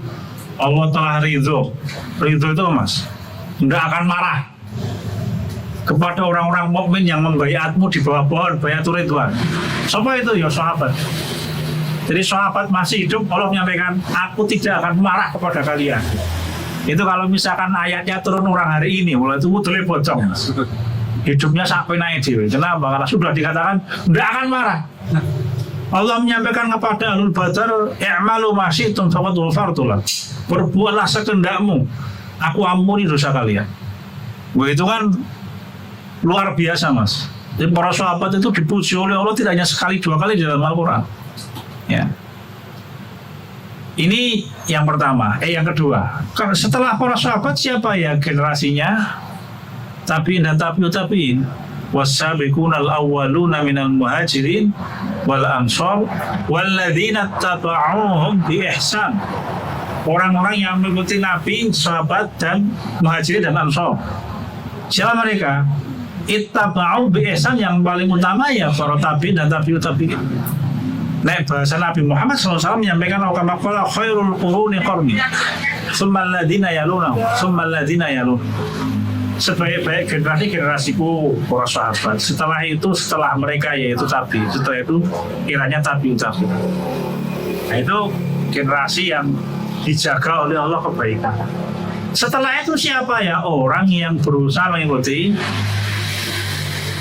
Allah telah ridho itu mas, nggak akan marah kepada orang-orang mukmin yang membaiatmu di bawah pohon baiatur ridwan. Siapa itu? Ya sahabat. Jadi sahabat masih hidup, Allah menyampaikan aku tidak akan marah kepada kalian. Itu kalau misalkan ayatnya turun orang hari ini, mulai itu betul bocong. Hidupnya sampai naik dewi. Kenapa? Karena sudah dikatakan tidak akan marah. Allah menyampaikan kepada Ahlul Badar, i'malu ma syi'tum faqad ghafartu lakum. Berbuatlah sekendakmu, aku ampuni dosa kalian. Begitu kan luar biasa mas. Jadi para sahabat itu dipuji oleh Allah tidak hanya sekali dua kali di dalam Al-Quran. Ya. Ini yang pertama. Yang kedua, setelah para sahabat siapa ya generasinya? Tabi'in dan tabi'in. Was-sabiqunal awwaluna minal muhajirin wal ansar walladzina taba'uhum bi ihsan. Orang-orang yang mengikuti Nabi, sahabat dan muhajirin dan ansar. Siapa mereka? Ittaba'u bi ihsan, yang paling utama ya para tabi'in dan tabi'in. Nek bahasa Nabi Muhammad SAW menyampaikan qala khairul quruni qarni tsumma alladziina yalunahum tsumma alladziina yalunahum. Sebaik-baik generasiku para sahabat. Setelah mereka yaitu tabi. Setelah itu kiranya tabi. Nah itu generasi yang dijaga oleh Allah kebaikan. Setelah itu siapa ya? Orang yang berusaha mengikuti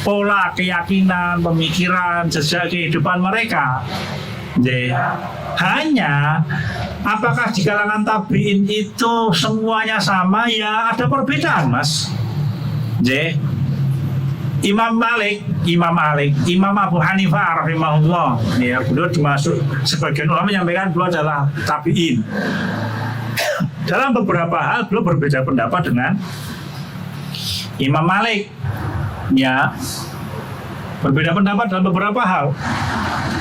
pola keyakinan, pemikiran, jejak kehidupan mereka. Hanya apakah di kalangan tabiin itu semuanya sama? Ya ada perbedaan mas. Imam Malik, Imam Abu Hanifah rahimahullah, ya beliau dimasuk sebagian ulama menyampaikan beliau adalah tabiin. Dalam beberapa hal beliau berbeda pendapat dengan Imam Malik, ya berbeda pendapat dalam beberapa hal,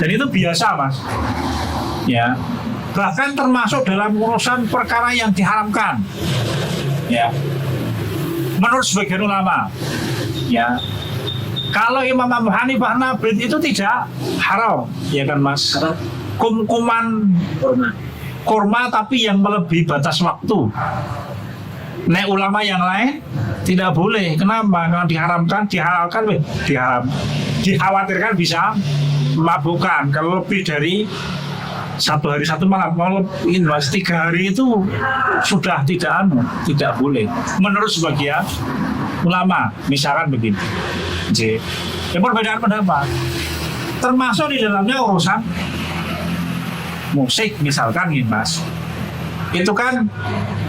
dan itu biasa mas. Ya, bahkan termasuk dalam urusan perkara yang diharamkan. Ya, menurut sebagian ulama, ya kalau Imam Abu Hanifah nabid itu tidak haram, ya kan mas? Kuman kurma tapi yang melebihi batas waktu. Nek ulama yang lain tidak boleh. Kenapa? Kalau diharamkan, dihalalkan, dikhawatirkan bisa memabukkan. Kalau lebih dari 1 hari 1 malam, kalau 3 hari itu sudah tidak boleh. Menurut sebagian ulama, misalkan begini, perbedaan pendapat, termasuk di dalamnya urusan musik, misalkan nih mas. Itu kan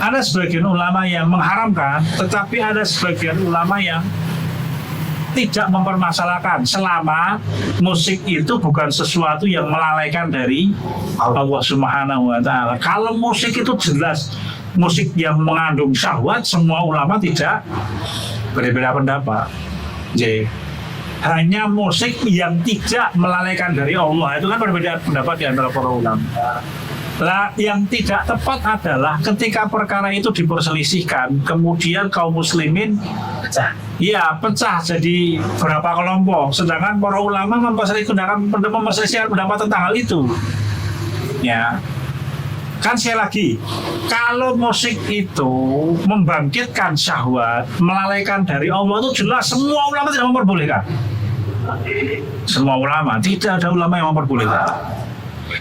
ada sebagian ulama yang mengharamkan, tetapi ada sebagian ulama yang tidak mempermasalahkan selama musik itu bukan sesuatu yang melalaikan dari Allah Subhanahu wa Ta'ala. Kalau musik itu jelas musik yang mengandung syahwat, semua ulama tidak berbeda pendapat. Jadi hanya musik yang tidak melalaikan dari Allah, itu kan perbedaan pendapat di antara para ulama. Nah, yang tidak tepat adalah ketika perkara itu diperselisihkan, kemudian kaum muslimin pecah jadi berapa kelompok, sedangkan para ulama memperselisihkan pendapat tentang hal itu. Ya, kan sekali lagi, kalau musik itu membangkitkan syahwat, melalaikan dari Allah, itu jelas semua ulama tidak memperbolehkan. Semua ulama, tidak ada ulama yang memperbolehkan.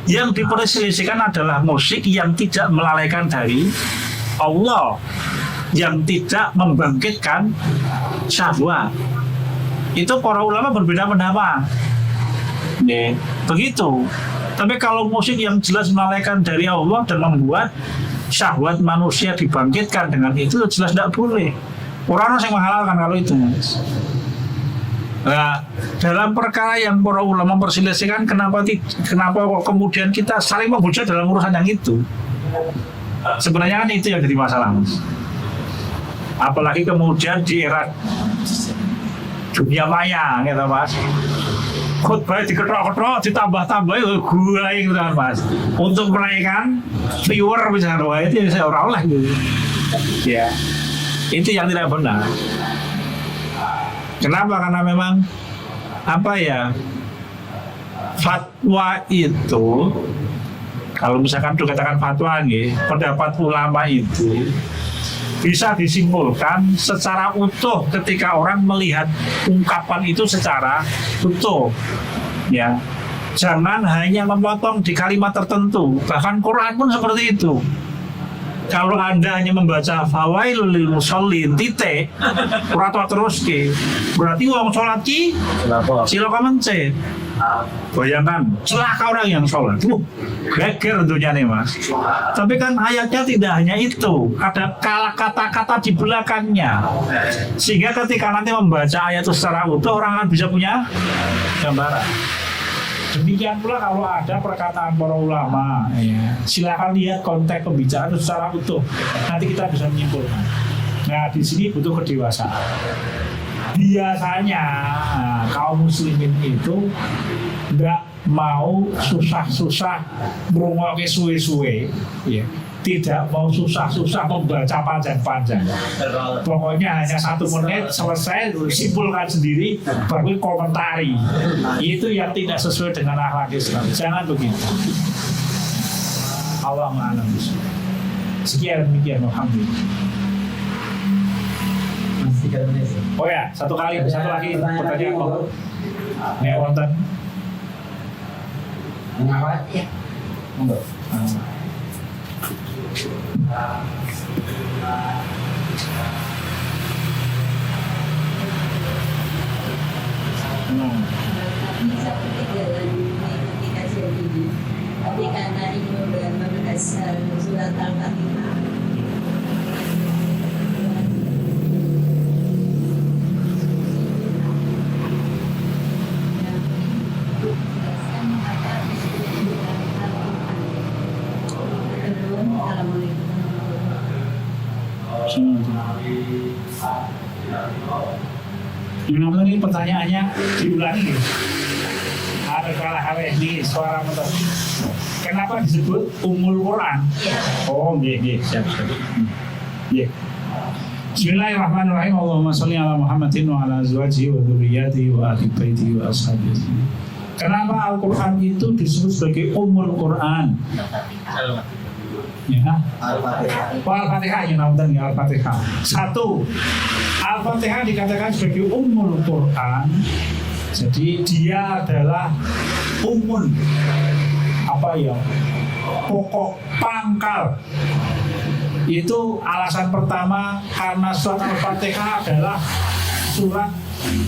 Yang diperselisihkan adalah musik yang tidak melalaikan dari Allah, yang tidak membangkitkan syahwat. Itu para ulama berbeda pendapat. Begitu. Tapi kalau musik yang jelas melalaikan dari Allah dan membuat syahwat manusia dibangkitkan dengan itu, jelas tidak boleh. Orang yang menghalalkan kalau itu. Nah, dalam perkara yang para ulama perselisihkan, kenapa kemudian kita saling menghujat dalam urusan yang itu? Sebenarnya kan itu yang jadi masalah, Mas. Apalagi kemudian di era dunia maya, gitu Mas. Khutbah diketok-ketok, ditambah-tambah, gua gitu kan Mas. Untuk menaikkan viewer misalnya, wah itu saya orang lah gitu. Ya, itu yang tidak benar. Kenapa? Karena memang apa ya? Fatwa itu, kalau misalkan dikatakan fatwa nih, pendapat ulama itu bisa disimpulkan secara utuh ketika orang melihat ungkapan itu secara utuh, ya. Jangan hanya memotong di kalimat tertentu. Bahkan Quran pun seperti itu. Kalau Anda hanya membaca fawailul lil musallin titik, ora terus ki. Berarti wong salat ki cilaka mencet. Bayangkan, celaka orang yang sholat. Geger tentunya nih Mas. Tapi kan ayatnya tidak hanya itu. Ada kata-kata di belakangnya. Sehingga ketika nanti membaca ayat itu secara utuh, orang akan bisa punya gambaran. Demikian pula kalau ada perkataan para ulama, ya, silakan lihat konteks pembicaraan itu secara utuh. Nanti kita bisa menyimpulkan. Nah, di sini butuh kedewasaan. Biasanya kaum muslimin itu nggak mau susah-susah merungokke suwe-suwe, ya. Tidak mau susah-susah membaca panjang-panjang. Pokoknya hanya 1 menit selesai, simpulkan sendiri, baru komentari. Itu yang tidak sesuai dengan akhlak Islam. Jangan begitu. Allah ma'alam. Sekian demikian, alhamdulillah. Oh ya, satu lagi pertanyaan kok. Nek wonten. Mengapa? Ya. Enggak. Tapi karena ini membahas surat Al-Fatihah. Ini pertanyaannya diulangi. Ada hal ini suara motor. Kenapa disebut Ummul Quran? Oh, nggih, siap. Nggih. Bismillahirrahmanirrahim. Allahumma sholli ala Muhammadin wa ala azwajihi wa dzurriyyatihi wa ahli baitihi wa ashabihi. Kenapa Al-Quran itu disebut sebagai Ummul Quran? Ya. Al-Fatihah yang nonton ya Al-Fatihah. 1. Al-Fatihah dikatakan sebagai Ummul Quran. Jadi dia adalah umun, apa ya, pokok pangkal. Itu alasan pertama karena surat Al-Fatihah adalah surat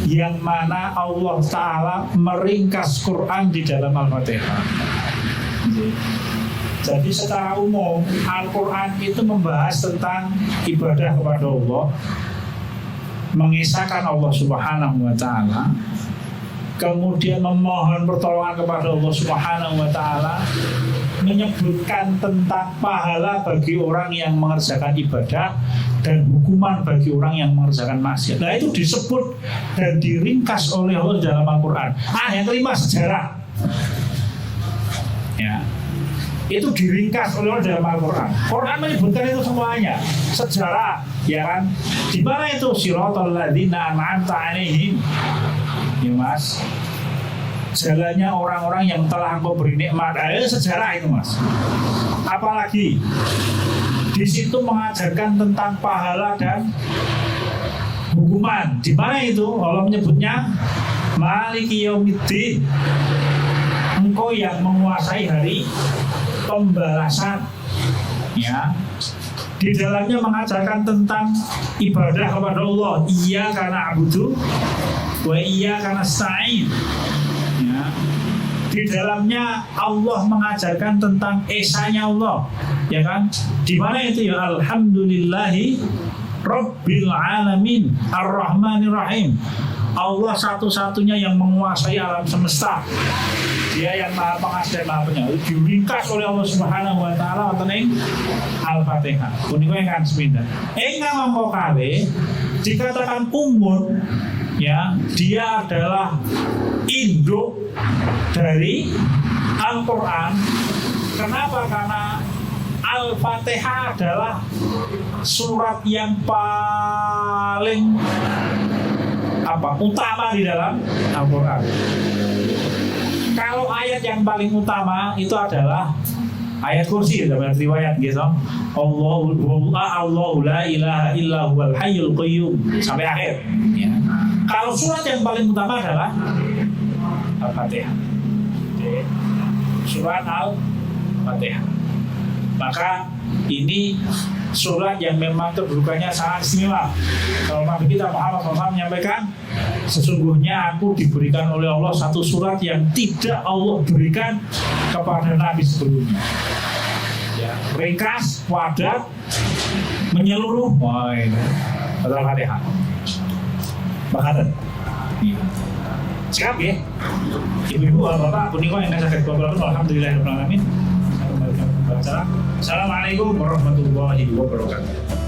yang mana Allah Ta'ala meringkas Quran di dalam Al-Fatihah. Jadi secara umum Al-Quran itu membahas tentang ibadah kepada Allah, mengisahkan Allah Subhanahu wa Ta'ala, kemudian memohon pertolongan kepada Allah Subhanahu wa Ta'ala, menyebutkan tentang pahala bagi orang yang mengerjakan ibadah dan hukuman bagi orang yang mengerjakan maksiat. Nah, itu disebut dan diringkas oleh Allah dalam Al-Quran. Yang kelima, sejarah. Ya, itu diringkas oleh Allah dalam Al-Quran. Quran menyebutkan itu semuanya. Sejarah, ya kan? Di mana itu siratal ladzina an'amta 'alaihim? Ya Mas, jalannya orang-orang yang telah Engkau beri nikmat. Sejarah itu Mas. Apalagi di situ mengajarkan tentang pahala dan hukuman. Di mana itu? Allah menyebutnya Maliki Yaumiddin. Engkau yang menguasai hari pembalasan. Ya. Di dalamnya mengajarkan tentang ibadah kepada Allah. Iyyaka na'budu wa iyyaka nasta'in. Ya. Di dalamnya Allah mengajarkan tentang esanya Allah, ya kan? Di mana itu ya? Alhamdulillahi Rabbil alamin Ar-Rahmanir Rahim. Allah satu-satunya yang menguasai alam semesta. Dia yang maha pengasih dan maha penyayang. Diringkas oleh Allah Subhanahu wa taala wonten ing Al-Fatihah. Punika ingkang sepindah. Ingkang angka kalih dikatakan umur, ya, dia adalah induk dari Al-Quran. Kenapa? Karena Al-Fatihah adalah surat yang paling utama di dalam Al-Quran. Kalau ayat yang paling utama itu adalah ayat kursi dalam riwayat gitu. Allahu la ilaha illa huwal hayyul qayyum sampai akhir. Ya. Kalau surat yang paling utama adalah Al-Fatihah. Surat Al-Fatihah. Maka ini surat yang memang kedudukannya sangat istimewa. Kalau Nabi kita Muhammad SAW menyampaikan, sesungguhnya aku diberikan oleh Allah satu surat yang tidak Allah berikan kepada Nabi sebelumnya. Ya, ringkas, padat, menyeluruh. Wah, ini Al-Fatihah. Makatan. Siap ya. Ibu-ibu, bapak, punika yang sakit bapak, alhamdulillahirabbil alamin. Assalamualaikum warahmatullahi wabarakatuh.